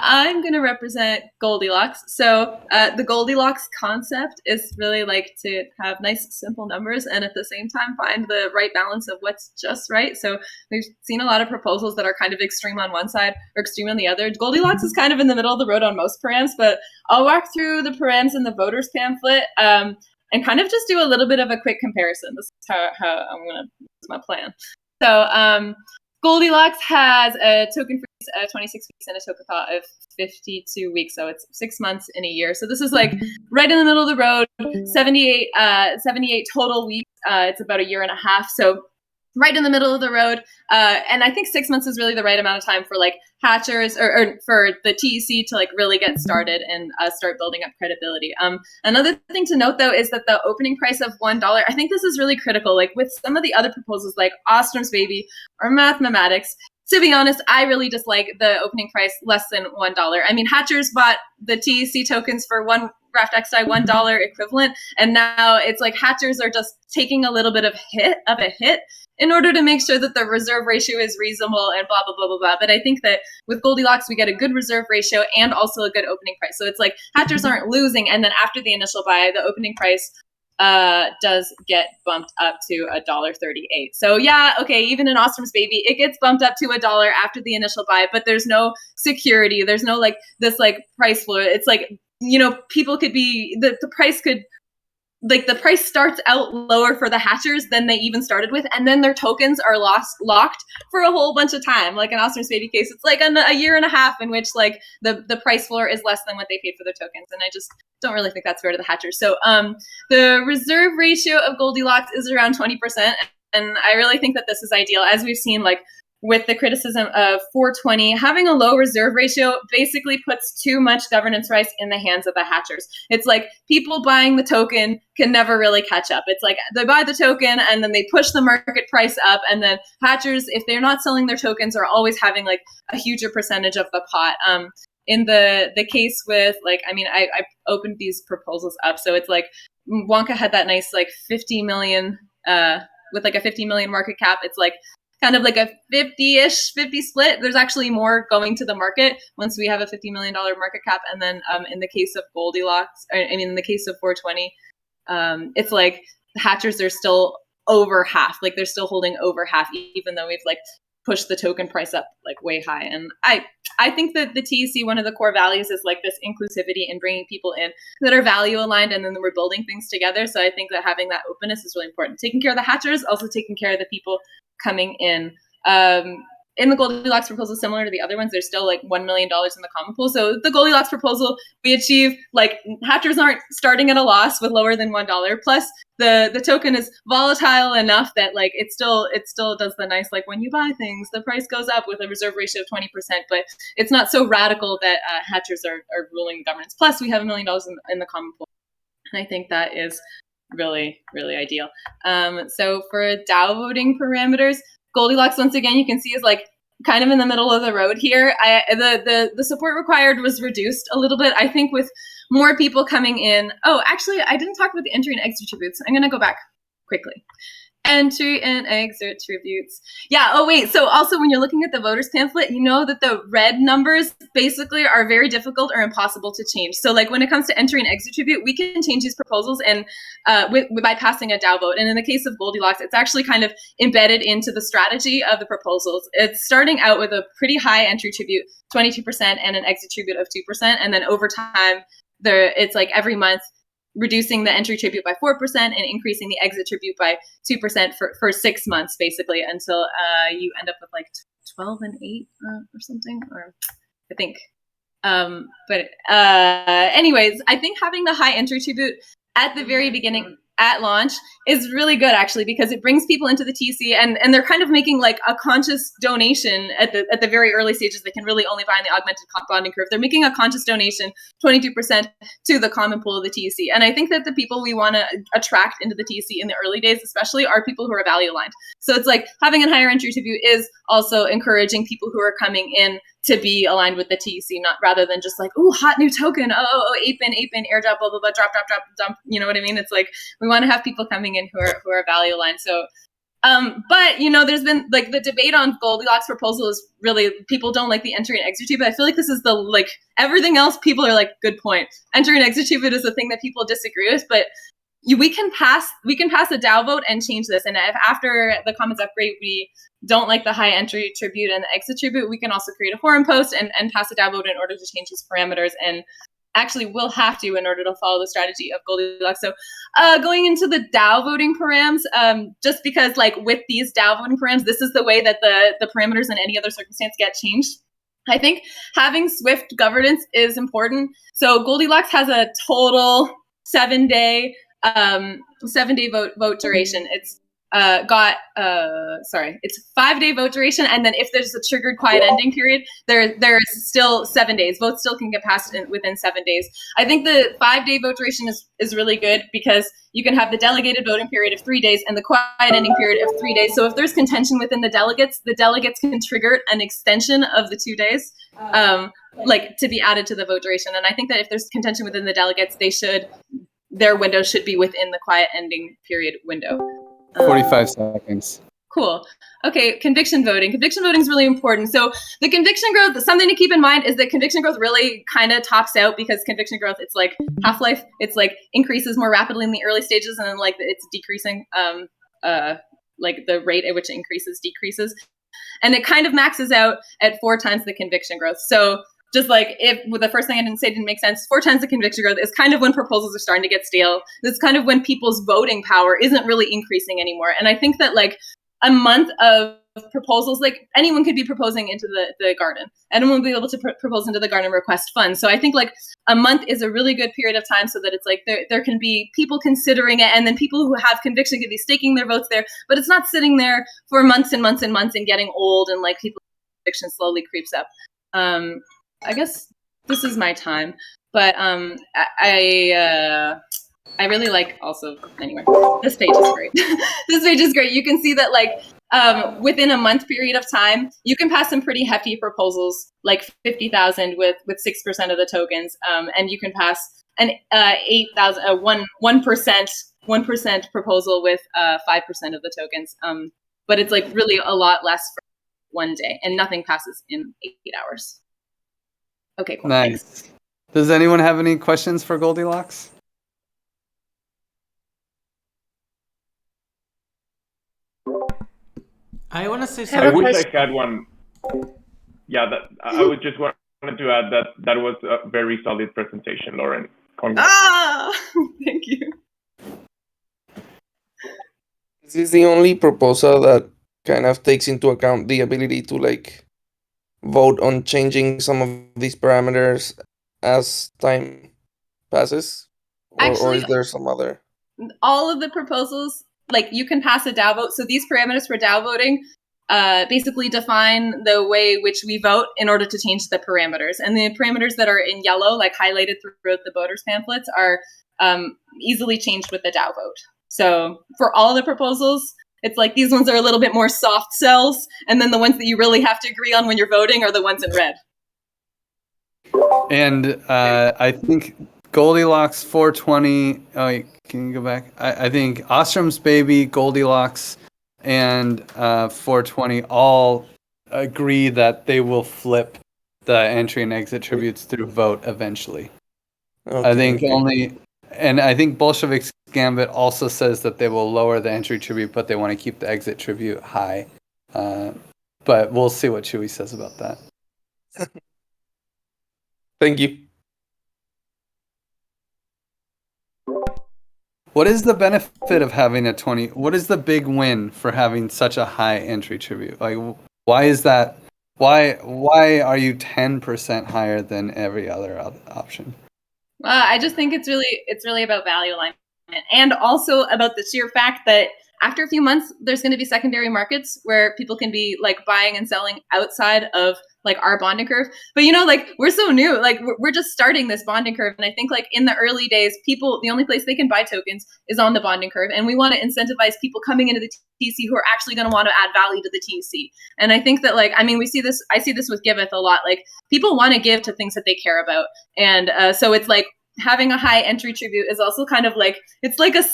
I'm gonna represent Goldilocks. So the Goldilocks concept is really like to have nice, simple numbers and at the same time find the right balance of what's just right. So we've seen a lot of proposals that are kind of extreme on one side or extreme on the other. Goldilocks is kind of in the middle of the road on most params, but I'll walk through the params in the voters pamphlet and kind of just do a little bit of a quick comparison. This is how I'm gonna. This is my plan. So Goldilocks has a token freeze of 26 weeks and a token thaw of 52 weeks. So it's 6 months in a year. So this is like right in the middle of the road, 78 total weeks. It's about a year and a half. So right in the middle of the road. And I think 6 months is really the right amount of time for like hatchers or for the TEC to like really get started and start building up credibility. Another thing to note though is that the opening price of $1, I think this is really critical. Like with some of the other proposals like Ostrom's Baby or Mathematics, to be honest, I really dislike the opening price less than $1. I mean, hatchers bought the TEC tokens for one Raft XI $1 equivalent, and now it's like hatchers are just taking a little bit of a hit in order to make sure that the reserve ratio is reasonable and blah, blah, blah, blah, blah. But I think that with Goldilocks, we get a good reserve ratio and also a good opening price. So it's like hatchers aren't losing. And then after the initial buy, the opening price does get bumped up to $1.38. So yeah, okay, even in Ostrom's Baby, it gets bumped up to $1 after the initial buy, but there's no security. There's no like this like price floor. It's like, you know, people could be, the price could, like the price starts out lower for the hatchers than they even started with, and then their tokens are locked for a whole bunch of time. Like in Ostrom's Baby case, it's like a year and a half in which like the price floor is less than what they paid for their tokens, and I just don't really think that's fair to the hatchers. So the reserve ratio of Goldilocks is around 20%, and I really think that this is ideal, as we've seen like with the criticism of 420, having a low reserve ratio basically puts too much governance rights in the hands of the hatchers. It's like people buying the token can never really catch up. It's like they buy the token and then they push the market price up, and then hatchers, if they're not selling their tokens, are always having like a huger percentage of the pot. In the case with like, I mean, I opened these proposals up, so it's like Wonka had that nice like 50 million with like a 50 million market cap. It's like kind of like a 50 split. There's actually more going to the market once we have a $50 million market cap. And then in the case of Goldilocks, in the case of 420, it's like the hatchers are still over half. Like they're still holding over half, even though we've like pushed the token price up like way high. And I think that the TEC, one of the core values is like this inclusivity and bringing people in that are value aligned, and then we're building things together. So I think that having that openness is really important. Taking care of the hatchers, also taking care of the people coming in. In the Goldilocks proposal, similar to the other ones, there's still like $1 million in the common pool. So the Goldilocks proposal, we achieve like hatchers aren't starting at a loss with lower than $1. Plus the token is volatile enough that like it still does the nice, like when you buy things, the price goes up with a reserve ratio of 20%, but it's not so radical that hatchers are ruling the governance. Plus we have $1 million in the common pool. And I think that is really, really ideal. So for DAO voting parameters, Goldilocks, once again, you can see is like kind of in the middle of the road here. The support required was reduced a little bit. I think with more people coming in. Oh, actually, I didn't talk about the entry and exit tributes. I'm going to go back quickly. Entry and exit tributes. Yeah, oh wait, so also when you're looking at the voters pamphlet, you know that the red numbers basically are very difficult or impossible to change. So like when it comes to entry and exit tribute, we can change these proposals and by passing a DAO vote. And in the case of Goldilocks, it's actually kind of embedded into the strategy of the proposals. It's starting out with a pretty high entry tribute, 22%, and an exit tribute of 2%. And then over time, it's like every month, reducing the entry tribute by 4% and increasing the exit tribute by 2% for 6 months, basically, until you end up with like 12 and 8 or something, or I think. Anyways, I think having the high entry tribute at the very beginning, at launch, is really good actually, because it brings people into the TC and they're kind of making like a conscious donation at the very early stages. They can really only buy in the augmented bonding curve. They're making a conscious donation, 22%, to the common pool of the TC. And I think that the people we want to attract into the TC in the early days especially are people who are value aligned. So it's like having a higher entry tribute is also encouraging people who are coming in to be aligned with the TEC, not rather than just like, ooh, hot new token, ape in, airdrop, blah blah blah, drop, dump. You know what I mean? It's like we want to have people coming in who are value aligned. So. But there's been like the debate on Goldilocks proposal is really, people don't like the entry and exit, but I feel like this is the, like, everything else people are like, good point. Entry and exit is the thing that people disagree with, but we can pass a DAO vote and change this. And if after the comments upgrade we don't like the high entry tribute and the exit tribute, we can also create a forum post and pass a DAO vote in order to change these parameters. And actually we'll have to in order to follow the strategy of Goldilocks. So going into the DAO voting params, just because like with these DAO voting params, this is the way that the parameters in any other circumstance get changed. I think having swift governance is important. So Goldilocks has a total 7-day vote duration. It's it's 5-day vote duration, and then if there's a triggered quiet ending period, there's still 7 days. Votes still can get passed within 7 days. I think the 5-day vote duration is really good because you can have the delegated voting period of 3 days and the quiet ending period of 3 days. So if there's contention within the delegates can trigger an extension of the 2 days, like to be added to the vote duration. And I think that if there's contention within the delegates, their window should be within the quiet ending period window. 45 seconds. Cool. Okay, conviction voting. Conviction voting is really important. So the conviction growth, something to keep in mind is that conviction growth really kind of tops out, because conviction growth, it's like half-life, it's like increases more rapidly in the early stages, and then like it's decreasing, like the rate at which it increases decreases. And it kind of maxes out at 4 times the conviction growth. So just like if the first thing I didn't say didn't make sense, 4 times the conviction growth is kind of when proposals are starting to get stale. It's kind of when people's voting power isn't really increasing anymore. And I think that like a month of proposals, like anyone could be proposing into the garden. Anyone will be able to propose into the garden request fund. So I think like a month is a really good period of time, so that it's like there can be people considering it, and then people who have conviction could be staking their votes there, but it's not sitting there for months and months and months and getting old, and like people's conviction slowly creeps up. I guess this is my time, but I really like also, anyway, this page is great. This page is great. You can see that like within a month period of time, you can pass some pretty hefty proposals, like 50,000 with 6% of the tokens, and you can pass an 8,000 1% proposal with 5% of the tokens. But it's like really a lot less for one day, and nothing passes in 8 hours. Okay, cool. Nice. Thanks. Does anyone have any questions for Goldilocks? I want to say I something. wish I had one. Yeah, I would just wanted to add that was a very solid presentation, Lauren. Congrats. Thank you. This is the only proposal that kind of takes into account the ability to like vote on changing some of these parameters as time passes, or is there some other? All of the proposals, like you can pass a DAO vote. So these parameters for DAO voting basically define the way which we vote in order to change the parameters. And the parameters that are in yellow, like highlighted throughout the voters pamphlets, are easily changed with the DAO vote. So for all the proposals, it's like these ones are a little bit more soft sells, and then the ones that you really have to agree on when you're voting are the ones in red. And I think Goldilocks 420. Oh, wait, can you go back? I think Ostrom's Baby, Goldilocks, and 420 all agree that they will flip the entry and exit tributes through vote eventually. Okay, I think and I think Bolshevik's Gambit also says that they will lower the entry tribute, but they want to keep the exit tribute high. But we'll see what Chewy says about that. Thank you. What is the benefit of having a 20? What is the big win for having such a high entry tribute? Like, why is that? Why are you 10% higher than every other option? I just think it's really about value alignment, and also about the sheer fact that after a few months, there's going to be secondary markets where people can be like buying and selling outside of like our bonding curve. But you know, like we're so new, like we're just starting this bonding curve. And I think like in the early days, people, the only place they can buy tokens is on the bonding curve. And we want to incentivize people coming into the TC who are actually going to want to add value to the TC. And I think that like, I mean, I see this with Giveth a lot. Like people want to give to things that they care about. And so it's like, having a high entry tribute is also kind of like it's like a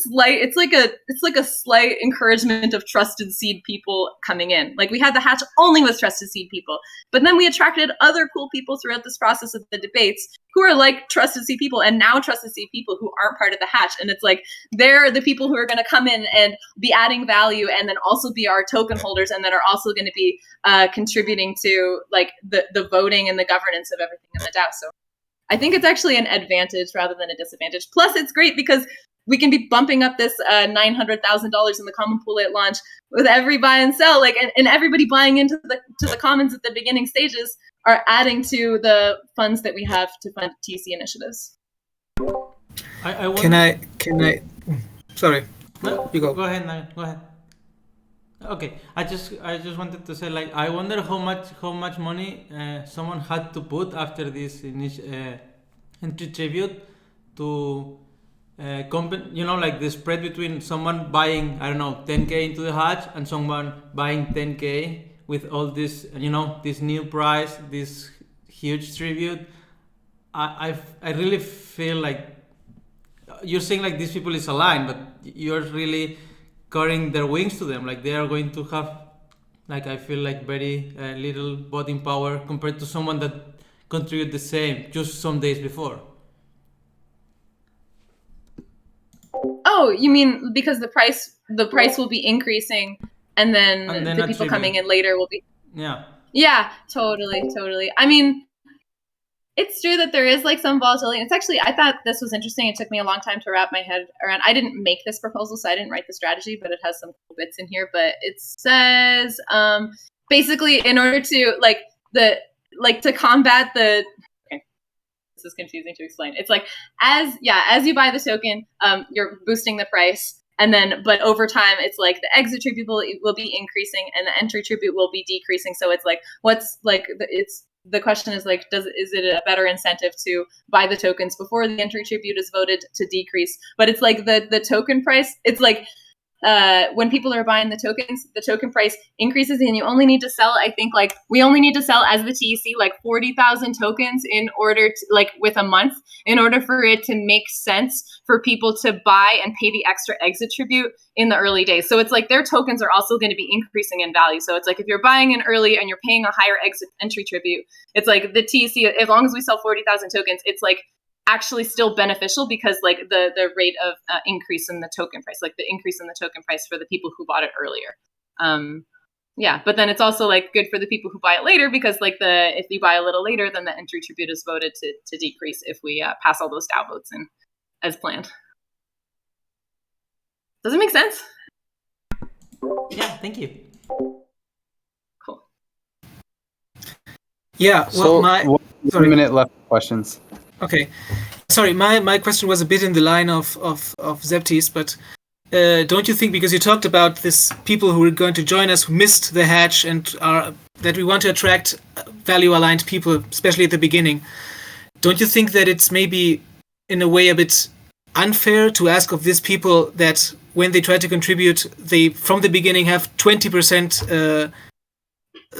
slight encouragement of trusted seed people coming in. Like we had the hatch only with trusted seed people, but then we attracted other cool people throughout this process of the debates who are like trusted seed people, and now trusted seed people who aren't part of the hatch. And it's like they're the people who are going to come in and be adding value, and then also be our token holders, and that are also going to be contributing to like the voting and the governance of everything in the DAO. So I think it's actually an advantage rather than a disadvantage. Plus, it's great because we can be bumping up this $900,000 in the common pool at launch with every buy and sell, like, and everybody buying into the commons at the beginning stages are adding to the funds that we have to fund TC initiatives. Can I? Sorry, No, you go. Go ahead, Nayan. Go ahead. Okay, I just wanted to say, like, I wonder how much money someone had to put after this entry tribute to like the spread between someone buying, I don't know, 10K into the hatch and someone buying 10K with all this, this new price, this huge tribute. I really feel like you're saying like these people is aligned, but you're really cutting their wings to them. Like they are going to have, like, I feel like very little voting power compared to someone that contributed the same just some days before. Oh, you mean because the price will be increasing, and then the people coming in later will be. Yeah, totally. I mean, it's true that there is like some volatility. It's actually, I thought this was interesting. It took me a long time to wrap my head around. I didn't make this proposal, so I didn't write the strategy, but it has some cool bits in here. But it says basically in order to to combat the. Okay, this is confusing to explain. It's like as you buy the token, you're boosting the price. And then, but over time, it's like the exit tribute will be increasing and the entry tribute will be decreasing. So it's like, the question is like, is it a better incentive to buy the tokens before the entry tribute is voted to decrease? But it's like the token price, it's like when people are buying the tokens, the token price increases, and you only need to sell, I think like we only need to sell as the TEC like 40,000 tokens in order to, like, with a month, in order for it to make sense for people to buy and pay the extra exit tribute in the early days. So it's like their tokens are also going to be increasing in value. So it's like if you're buying in early and you're paying a higher exit entry tribute, it's like the TEC, as long as we sell 40,000 tokens, it's like actually still beneficial because like the rate of increase in the token price, like the increase in the token price for the people who bought it earlier. But then it's also like good for the people who buy it later because like if you buy a little later, then the entry tribute is voted to decrease if we pass all those DAO votes in as planned. Does it make sense? Yeah, thank you. Cool. Yeah, well, so 1 minute left for questions. Okay. Sorry, my question was a bit in the line of Zeptis, but don't you think, because you talked about this people who are going to join us who missed the hatch and that we want to attract value-aligned people, especially at the beginning, don't you think that it's maybe in a way a bit unfair to ask of these people that when they try to contribute, they from the beginning have 20%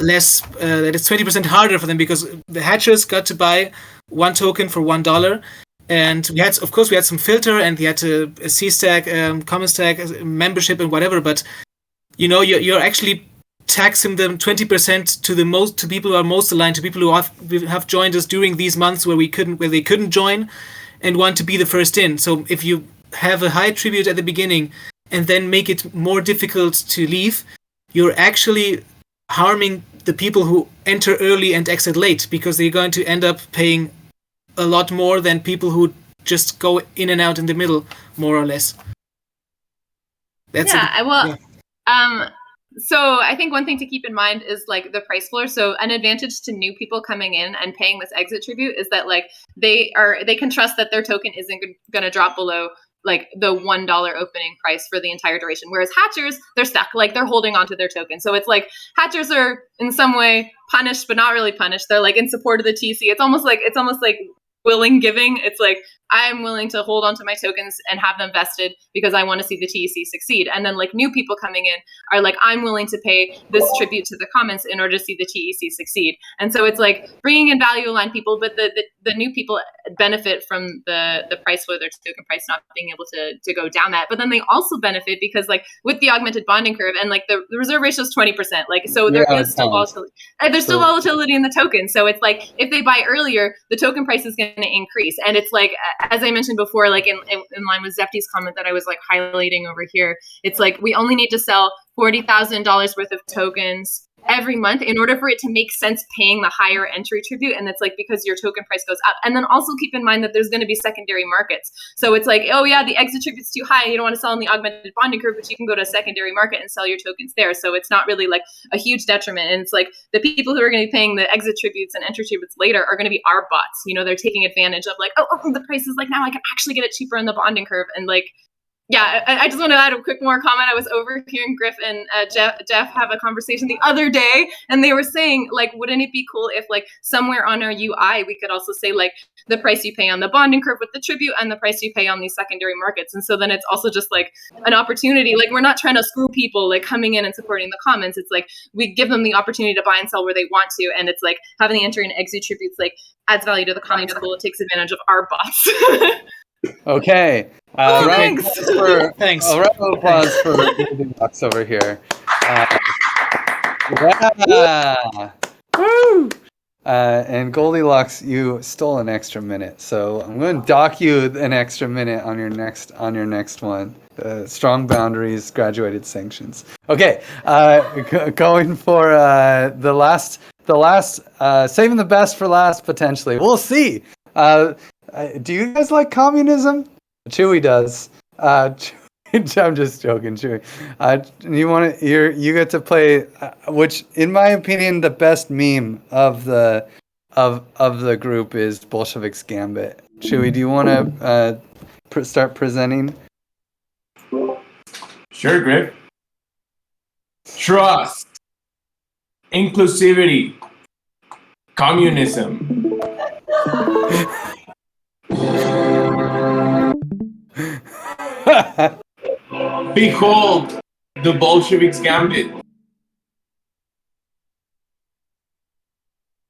less, that it's 20% harder for them because the hatchers got to buy one token for $1, and we had some filter, and we had a C stack, common stack, membership, and whatever. But you're actually taxing them 20% to people who are most aligned, to people who have joined us during these months where they couldn't join and want to be the first in. So if you have a high tribute at the beginning and then make it more difficult to leave, you're actually harming the people who enter early and exit late, because they're going to end up paying a lot more than people who just go in and out in the middle, more or less. So I think one thing to keep in mind is like the price floor. So an advantage to new people coming in and paying this exit tribute is that like they can trust that their token isn't going to drop below like the $1 opening price for the entire duration. Whereas hatchers, they're stuck, like they're holding onto their token. So it's like hatchers are in some way punished, but not really punished. They're like in support of the TC. It's almost like willing giving. It's like, I'm willing to hold onto my tokens and have them vested because I want to see the TEC succeed. And then like new people coming in are like, I'm willing to pay this tribute to the commons in order to see the TEC succeed. And so it's like bringing in value aligned people, but the new people benefit from the price floor, their token price not being able to go down that. But then they also benefit because like with the augmented bonding curve and like the reserve ratio is 20%. Like, so there is still volatility. There's still volatility in the token. So it's like, if they buy earlier, the token price is going to increase. And it's like, as I mentioned before, like in line with Zefty's comment that I was like highlighting over here, it's like we only need to sell $40,000 worth of tokens every month in order for it to make sense paying the higher entry tribute. And it's like because your token price goes up. And then also keep in mind that there's going to be secondary markets. So it's like, oh yeah, the exit tribute's too high. You don't want to sell in the augmented bonding curve, but you can go to a secondary market and sell your tokens there. So it's not really like a huge detriment. And it's like the people who are going to be paying the exit tributes and entry tributes later are going to be our bots. You know, they're taking advantage of like, oh, the price is like now I can actually get it cheaper in the bonding curve. And like, yeah, I just want to add a quick more comment. I was overhearing Griff and Jeff have a conversation the other day, and they were saying, like, wouldn't it be cool if, like, somewhere on our UI, we could also say, like, the price you pay on the bonding curve with the tribute and the price you pay on these secondary markets. And so then it's also just, like, an opportunity. Like, we're not trying to screw people, like, coming in and supporting the commons. It's, like, we give them the opportunity to buy and sell where they want to, and it's, like, having the entry and exit tributes, like, adds value to the commons pool. It takes advantage of our bots. Okay. Thanks. Thanks. A round of applause for Goldilocks over here. Yeah. Woo! And Goldilocks, you stole an extra minute, so I'm going to dock you an extra minute on your next one. Strong boundaries, graduated sanctions. Okay. Going for the last, saving the best for last potentially. We'll see. Do you guys like communism? Chewy does. I'm just joking, Chewy. You get to play, which in my opinion, the best meme of the group is Bolshevik's Gambit. Chewy, do you want to start presenting? Sure, Griff. Trust, inclusivity, communism. Behold the Bolsheviks' Gambit.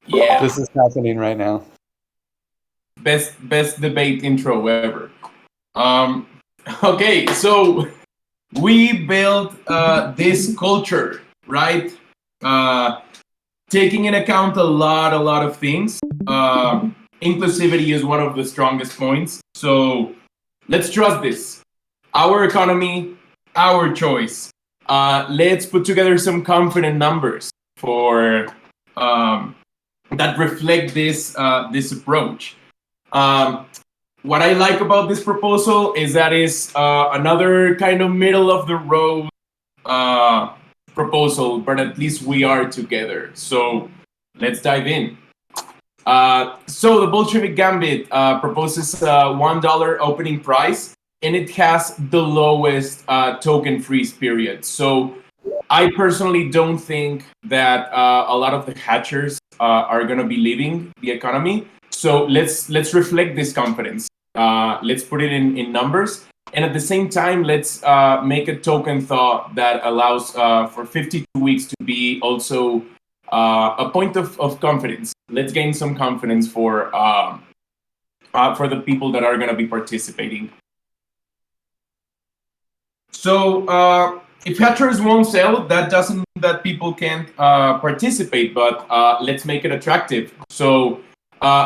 Yeah. This is happening right now. Best debate intro ever. Okay, so we built this culture, right? Taking in account a lot of things. Inclusivity is one of the strongest points. So let's trust this. Our economy, our choice. Let's put together some confident numbers for that reflect this approach. What I like about this proposal is that it's another kind of middle of the road proposal, but at least we are together. So let's dive in. So the Bolshevik Gambit proposes a $1 opening price, and it has the lowest token freeze period. So I personally don't think that a lot of the hatchers are going to be leaving the economy. So let's reflect this confidence. Let's put it in numbers. And at the same time, let's make a token thought that allows for 52 weeks to be also a point of confidence. Let's gain some confidence for the people that are going to be participating. So if hatchers won't sell, that doesn't mean that people can't participate, but let's make it attractive. So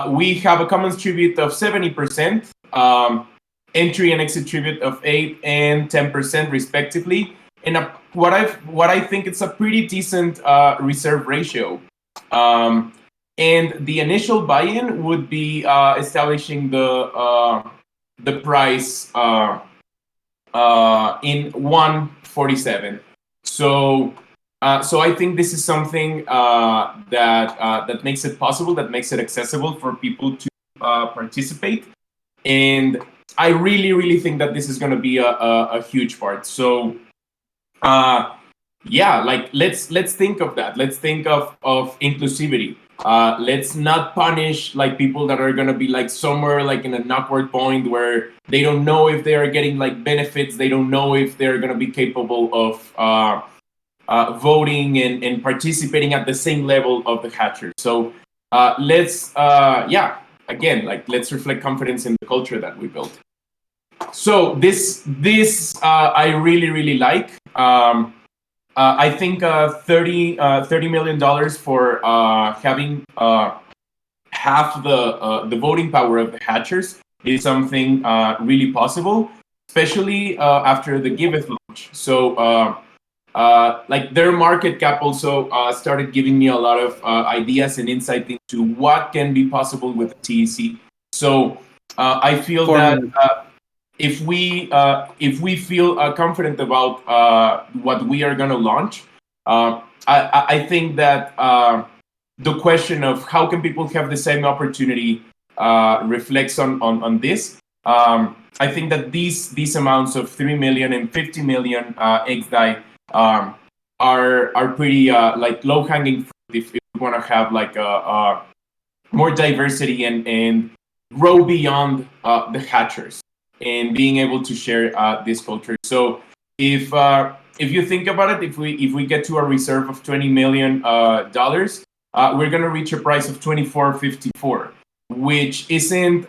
we have a commons tribute of 70%, entry and exit tribute of 8 and 10% respectively. And what I think it's a pretty decent reserve ratio. And the initial buy-in would be establishing the price in 147. So I think this is something that makes it possible, that makes it accessible for people to participate. And I really think that this is going to be a huge part. So yeah, like let's think of that. Let's think of inclusivity. Let's not punish like people that are gonna be like somewhere like in an awkward point where they don't know if they are getting like benefits. They don't know if they're gonna be capable of voting and participating at the same level of the hatchers. So let's again, like let's reflect confidence in the culture that we built. So this I really like. I think $30 million for having half the voting power of the hatchers is something really possible, especially after the Giveth launch. So like their market cap also started giving me a lot of ideas and insight into what can be possible with the TEC. So I feel that if we feel confident about what we are going to launch, I think that the question of how can people have the same opportunity reflects on this. I think that these amounts of 3 million and 50 million XDAI are pretty like low hanging fruit if we want to have like a more diversity and grow beyond the hatchers and being able to share this culture. So if you think about it, if we get to a reserve of $20 million, we're gonna reach a price of $24.54, which isn't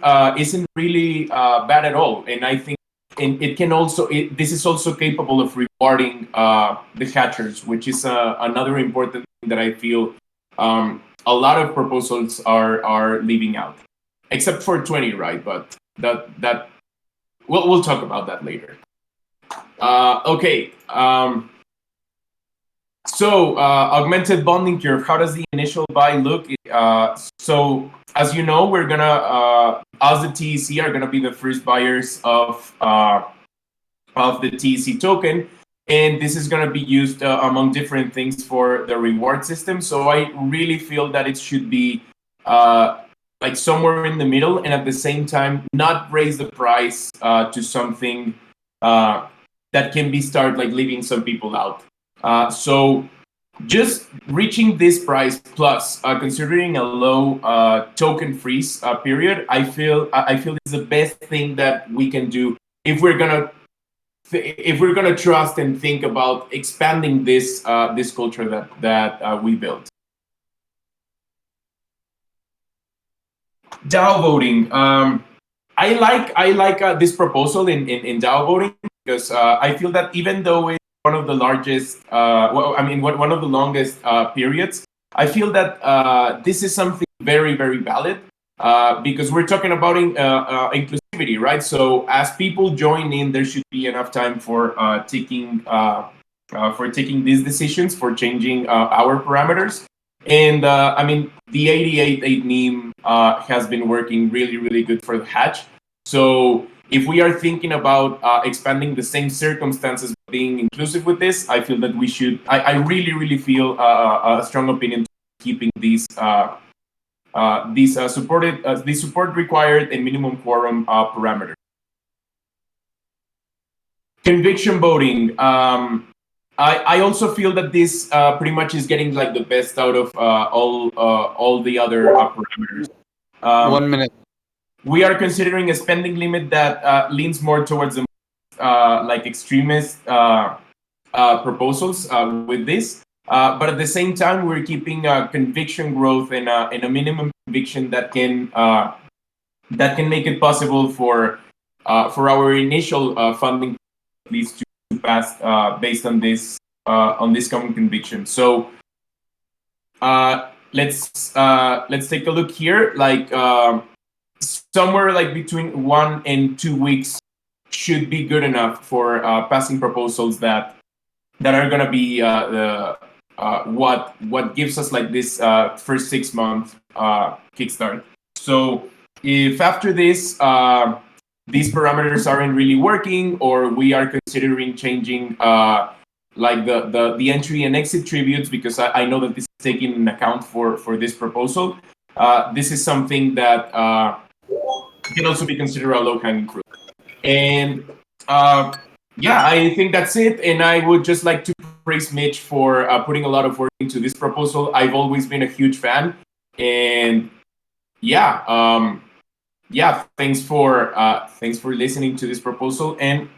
really bad at all. And I think it can also this is also capable of rewarding the hatchers, which is another important thing that I feel a lot of proposals are leaving out, except for 20, right? But that we'll talk about that later. Okay. So augmented bonding curve. How does the initial buy look? So as you know, we're gonna as the TEC are gonna be the first buyers of the TEC token, and this is gonna be used among different things for the reward system. So I really feel that it should be like somewhere in the middle, and at the same time not raise the price to something that can be start like leaving some people out. So just reaching this price plus considering a low token freeze period, I feel is the best thing that we can do if we're gonna trust and think about expanding this this culture that we built. DAO voting. I like this proposal in DAO voting because I feel that even though it's one of the largest, one of the longest periods, I feel that this is something very valid because we're talking about inclusivity, right? So as people join in, there should be enough time for taking these decisions, for changing our parameters. And the 88.8 meme has been working really good for the hatch. So if we are thinking about expanding the same circumstances, being inclusive with this, I feel that we should. I really feel a strong opinion to keeping these support required and minimum quorum parameters. Conviction voting. I also feel that this pretty much is getting like the best out of all the other parameters. 1 minute. We are considering a spending limit that leans more towards the like extremist proposals with this, but at the same time we're keeping conviction growth and a minimum conviction that can make it possible for our initial funding at least to pass based on this common conviction. So let's take a look here. Like somewhere like between 1 and 2 weeks should be good enough for passing proposals that are gonna be what gives us like this first 6 month kickstart. So if after this these parameters aren't really working, or we are considering changing like the entry and exit tributes, because I know that this is taken into account for this proposal. This is something that can also be considered a low-hanging fruit. And yeah, I think that's it. And I would just like to praise Mitch for putting a lot of work into this proposal. I've always been a huge fan. And yeah, yeah, thanks for listening to this proposal. And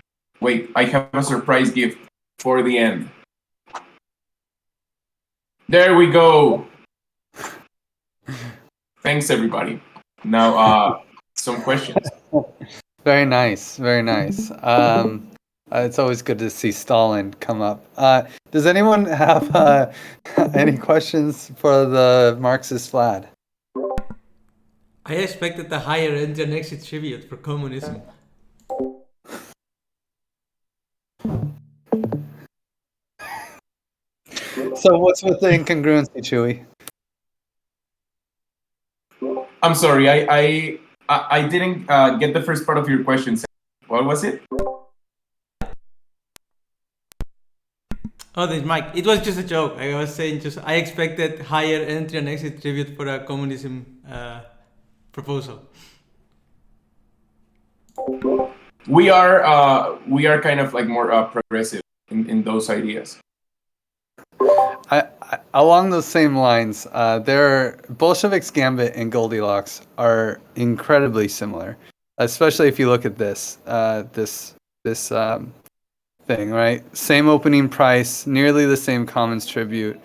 wait, I have a surprise gift for the end. There we go. Thanks, everybody. Now, some questions. Very nice, very nice. It's always good to see Stalin come up. Does anyone have any questions for the Marxist Vlad? I expected a higher entry and exit tribute for communism. So what's with the incongruency, Chewy? I'm sorry, I didn't get the first part of your question. What was it? Oh, this Mike. It was just a joke. I was saying I expected higher entry and exit tribute for a communism proposal. We are kind of like more progressive in those ideas. Along those same lines, Bolshevik's Gambit and Goldilocks are incredibly similar, especially if you look at this thing, right? Same opening price, nearly the same commons tribute.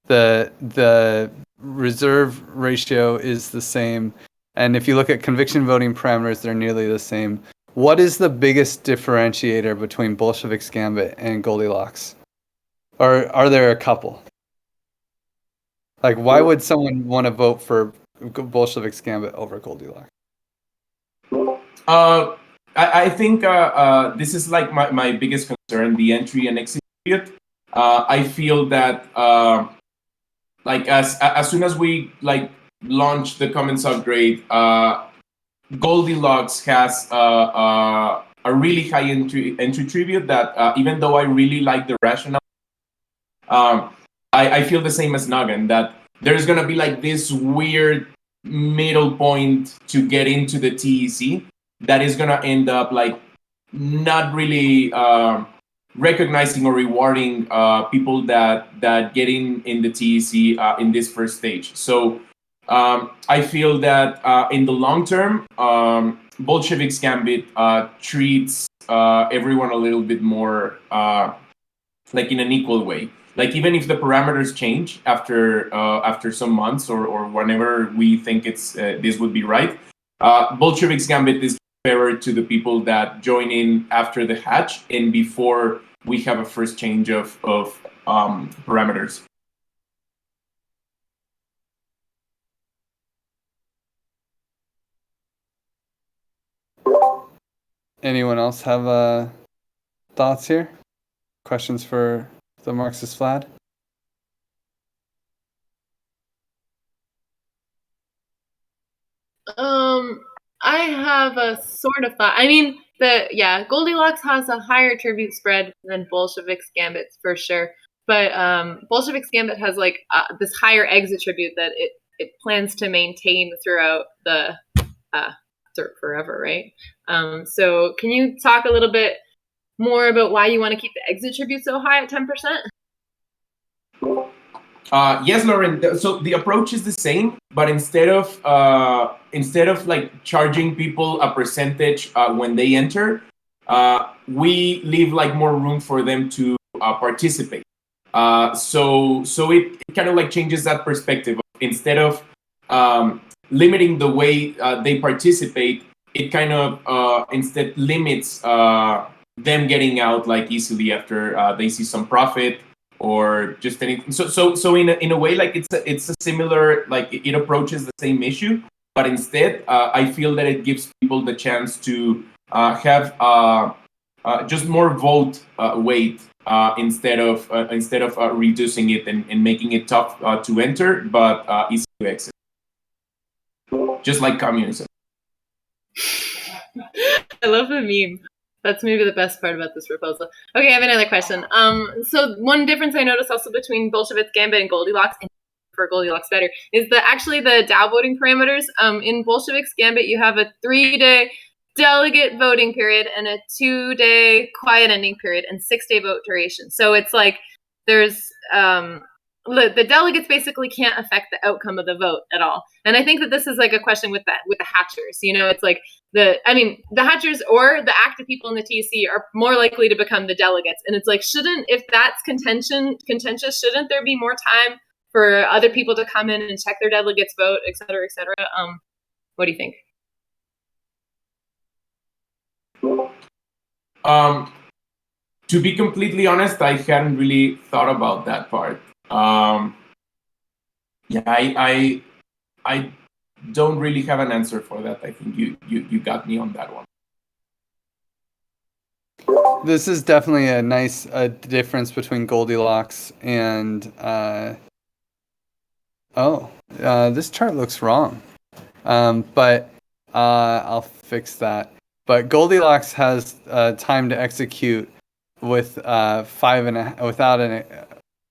The reserve ratio is the same, and if you look at conviction voting parameters, they're nearly the same. What is the biggest differentiator between Bolshevik's Gambit and Goldilocks? Or are there a couple? Like, why would someone want to vote for Bolshevik's Gambit over Goldilocks? I think this is like my biggest concern, the entry and exit period. I feel that like as soon as we like launch the Commons upgrade, Goldilocks has a really high entry tribute that even though I really like the rationale, I feel the same as Nugget, that there's gonna be like this weird middle point to get into the TEC that is gonna end up like not really recognizing or rewarding people that get in the TEC in this first stage. So I feel that in the long term, Bolshevik's Gambit treats everyone a little bit more like in an equal way. Like even if the parameters change after some months or whenever we think it's this would be right, Bolshevik's Gambit is fairer to the people that join in after the hatch and before we have a first change of parameters. Anyone else have thoughts here? Questions for the Marxist Vlad? I have a sort of thought. I mean, Goldilocks has a higher tribute spread than Bolshevik's Gambit for sure. But Bolshevik's Gambit has like this higher exit tribute that it plans to maintain throughout the forever, right? So can you talk a little bit more about why you want to keep the exit tribute so high at 10%? Yes, Lauren. So the approach is the same, but instead of like charging people a percentage when they enter, we leave like more room for them to participate. So it kind of like changes that perspective. Instead of limiting the way they participate, it kind of instead limits them getting out like easily after they see some profit or just anything. So in a way, like it's a similar, like it approaches the same issue, but instead I feel that it gives people the chance to have just more vote weight instead of reducing it and making it tough to enter but easy to exit, just like communism. I love the meme. That's maybe the best part about this proposal. Okay, I have another question. So one difference I noticed also between Bolshevik's Gambit and Goldilocks, and for Goldilocks better, is that actually the DAO voting parameters. In Bolshevik's Gambit, you have a 3 to delegate voting period and a 2-day quiet ending period and 6-day vote duration. So it's like there's the delegates basically can't affect the outcome of the vote at all. And I think that this is like a question with the hatchers. It's like the hatchers or the active people in the TC are more likely to become the delegates. And it's like, if that's contentious, shouldn't there be more time for other people to come in and check their delegates vote, et cetera, et cetera? What do you think? To be completely honest, I hadn't really thought about that part. Yeah, I don't really have an answer for that. I think you got me on that one. This is definitely a nice difference between Goldilocks and this chart looks wrong, but I'll fix that. But Goldilocks has time to execute with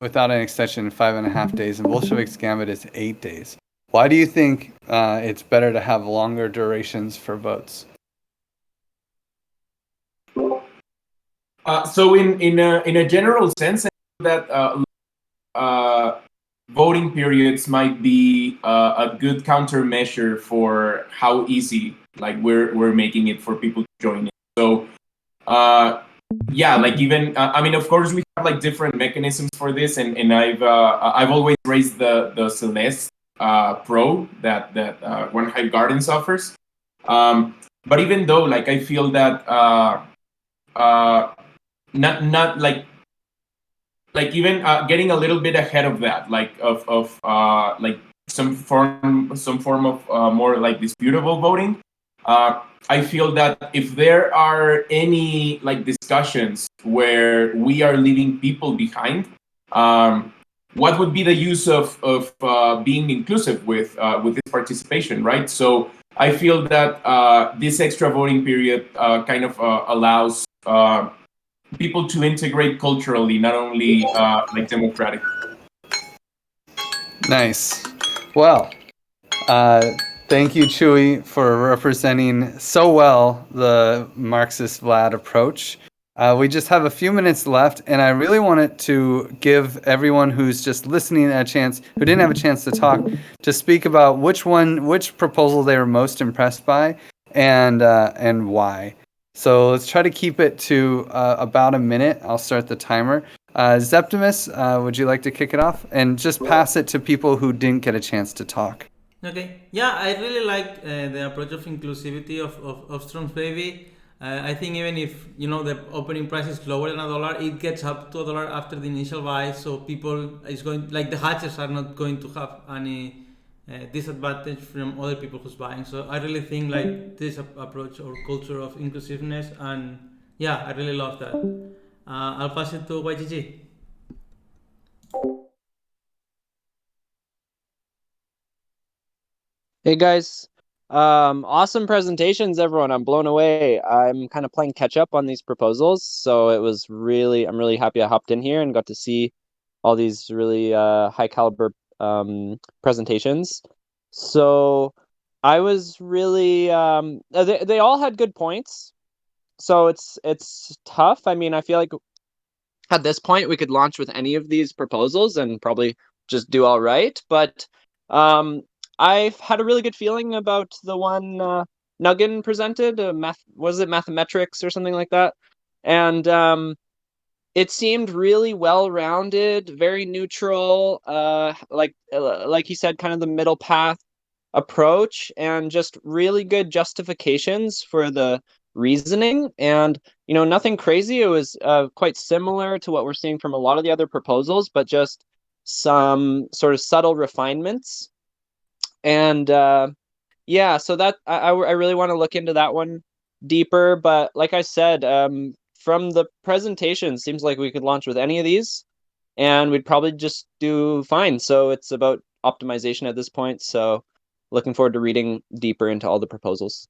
without an extension 5.5 days, and Bolshevik's Gambit is 8 days. Why do you think it's better to have longer durations for votes? So in a general sense, I think that voting periods might be a good countermeasure for how easy we're making it for people to join in. So yeah, even I mean, of course, we have different mechanisms for this, and I've always raised the Celeste Pro that One Hive Gardens offers. But even though I feel that not even getting a little bit ahead of that, some form of more disputable voting. I feel that if there are any discussions where we are leaving people behind, what would be the use of being inclusive with this participation, right? So I feel that this extra voting period kind of allows people to integrate culturally, not only democratic. Nice. Well, thank you, Chewy, for representing so well the Marxist Vlad approach. We just have a few minutes left, and I really wanted to give everyone who's just listening a chance, who didn't have a chance to talk, to speak about which proposal they were most impressed by, and why. So let's try to keep it to about a minute. I'll start the timer. Zeptimus, would you like to kick it off? And just pass it to people who didn't get a chance to talk. Okay. Yeah, I really like the approach of inclusivity of Strong's Baby. I think even if the opening price is lower than $1, it gets up to $1 after the initial buy. So people is going the hatchers are not going to have any disadvantage from other people who's buying. So I really think this approach or culture of inclusiveness, and yeah, I really love that. I'll pass it to YGG. Hey guys, awesome presentations, everyone. I'm blown away. I'm kind of playing catch up on these proposals, so I'm really happy I hopped in here and got to see all these really high caliber presentations. So I was really they all had good points. So it's tough. I mean, I feel like at this point we could launch with any of these proposals and probably just do all right, but I've had a really good feeling about the one Nuggin presented. Was it mathematics or something like that? And it seemed really well-rounded, very neutral, like he said, kind of the middle path approach, and just really good justifications for the reasoning. And nothing crazy. It was quite similar to what we're seeing from a lot of the other proposals, but just some sort of subtle refinements. And yeah, so that I really want to look into that one deeper. But like I said, from the presentation, seems like we could launch with any of these, and we'd probably just do fine. So it's about optimization at this point. So looking forward to reading deeper into all the proposals.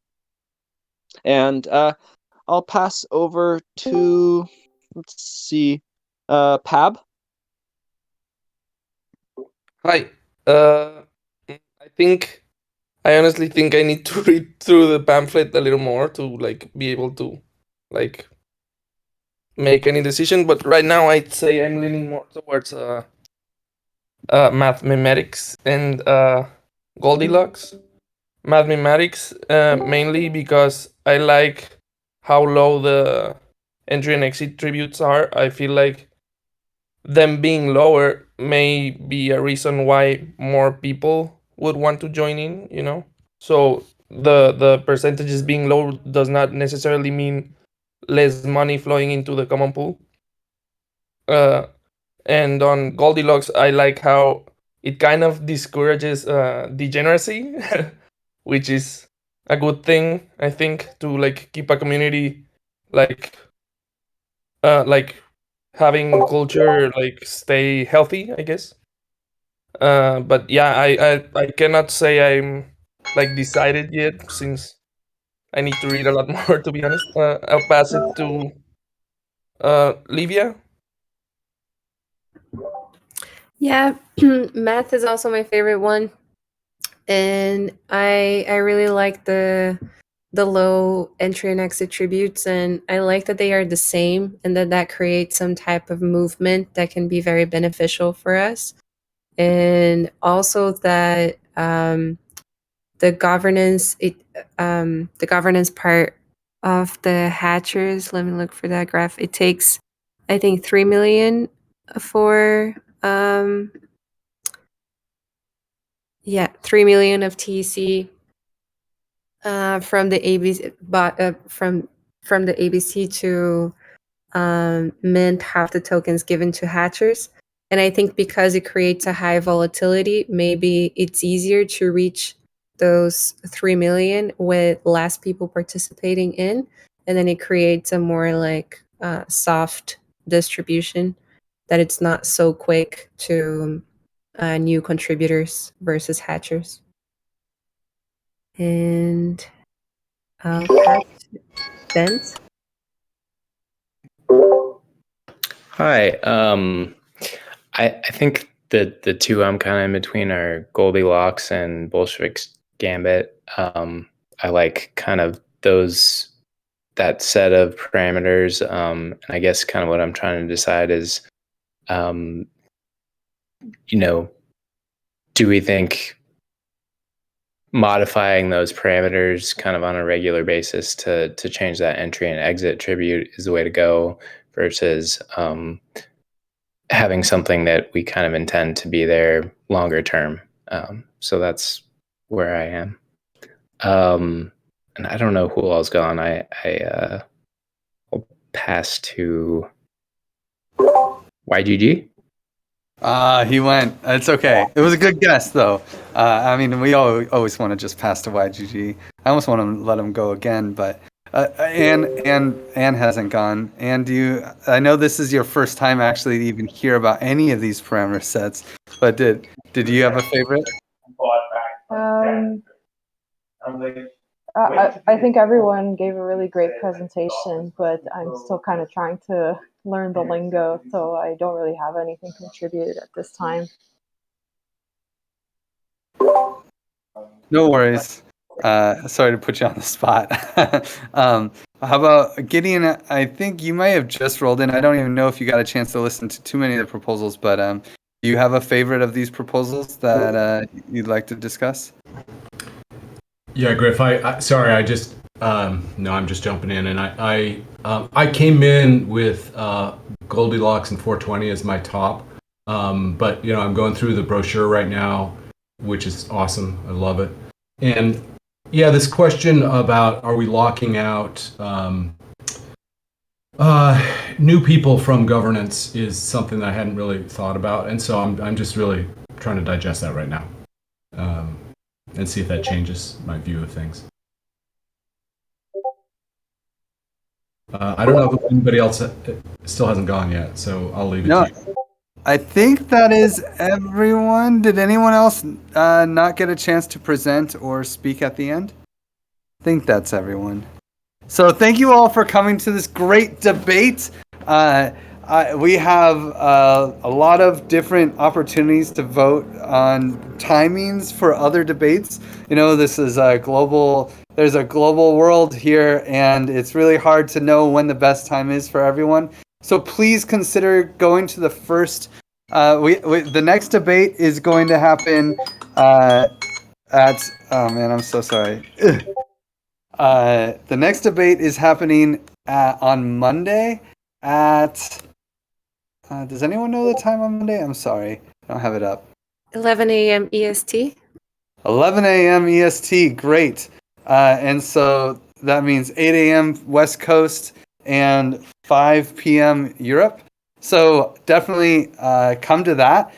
And I'll pass over to, let's see, Pab. Hi. I think I honestly think I need to read through the pamphlet a little more to like be able to like make any decision. But right now, I'd say I'm leaning more towards mathematics and Goldilocks. Mathematics mainly because I like how low the entry and exit tributes are. I feel like them being lower may be a reason why more people would want to join in, you know? So the percentages being low does not necessarily mean less money flowing into the common pool. And on Goldilocks, I like how it kind of discourages degeneracy, which is a good thing, I think, to like keep a community like having culture like stay healthy, I guess. But yeah, I cannot say I'm like decided yet since I need to read a lot more to be honest. I'll pass it to Livia. Yeah, math is also my favorite one, and I really like the low entry and exit tributes, and I like that they are the same, and that creates some type of movement that can be very beneficial for us, and also that the governance the governance part of the hatchers. Let me look for that graph. It takes, I think, 3 million for 3 million of TC from the ABC, from the ABC to mint half the tokens given to hatchers. And I think because it creates a high volatility, maybe it's easier to reach those 3 million with less people participating in, and then it creates a more like soft distribution, that it's not so quick to new contributors versus hatchers. And I'll pass to Vince. Hi. I think the two I'm kind of in between are Goldilocks and Bolshevik's Gambit. I like kind of that set of parameters. And I guess kind of what I'm trying to decide is, do we think modifying those parameters kind of on a regular basis to change that entry and exit tribute is the way to go versus having something that we kind of intend to be there longer term. So that's where I am. And I don't know who all's gone. I'll pass to YGG. He went. It's okay. It was a good guess, though. I mean, we always want to just pass to YGG. I almost want to let him go again, but Anne hasn't gone. Anne, I know this is your first time actually to even hear about any of these parameter sets, but did you have a favorite? I think everyone gave a really great presentation, but I'm still kind of trying to learn the lingo, so I don't really have anything contributed at this time. No worries. Sorry to put you on the spot. How about Gideon? I think you may have just rolled in. I don't even know if you got a chance to listen to too many of the proposals, but do you have a favorite of these proposals that you'd like to discuss? Yeah, Griff. Sorry, I just no, I'm just jumping in, and I came in with Goldilocks and 420 as my top, but I'm going through the brochure right now, which is awesome. I love it, and yeah, this question about are we locking out new people from governance is something that I hadn't really thought about, and so I'm just really trying to digest that right now. And see if that changes my view of things. I don't know if anybody else still hasn't gone yet, so I'll leave it to you. I think that is everyone. Did anyone else not get a chance to present or speak at the end? I think that's everyone. So thank you all for coming to this great debate. we have a lot of different opportunities to vote on timings for other debates. You know, this is a global. There's a global world here, and it's really hard to know when the best time is for everyone. So please consider going to the first. The next debate is going to happen at. Oh man, I'm so sorry. The next debate is happening on Monday at. Does anyone know the time on Monday? I'm sorry, I don't have it up. 11 a.m. EST. 11 a.m. EST, great. And so that means 8 a.m. West Coast and 5 p.m. Europe. So definitely come to that.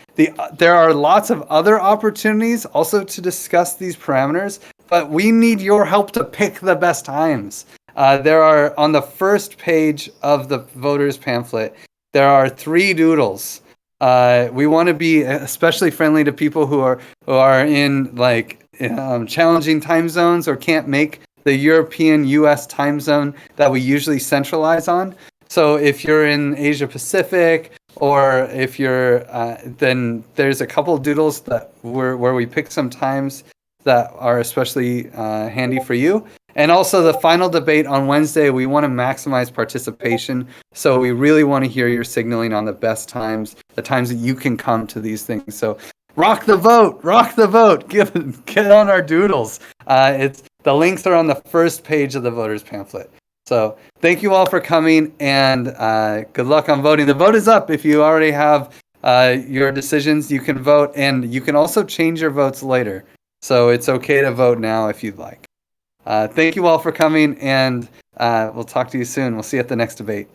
There are lots of other opportunities also to discuss these parameters, but we need your help to pick the best times. There are, on the first page of the voters pamphlet, there are 3 doodles. We want to be especially friendly to people who are in like challenging time zones or can't make the European US time zone that we usually centralize on. So if you're in Asia Pacific, or if you're then there's a couple of doodles that where we pick some times that are especially handy for you. And also the final debate on Wednesday, we want to maximize participation. So we really want to hear your signaling on the best times, the times that you can come to these things. So rock the vote, get on our doodles. It's the links are on the first page of the voters pamphlet. So thank you all for coming, and good luck on voting. The vote is up. If you already have your decisions, you can vote, and you can also change your votes later. So it's okay to vote now if you'd like. Thank you all for coming, and we'll talk to you soon. We'll see you at the next debate.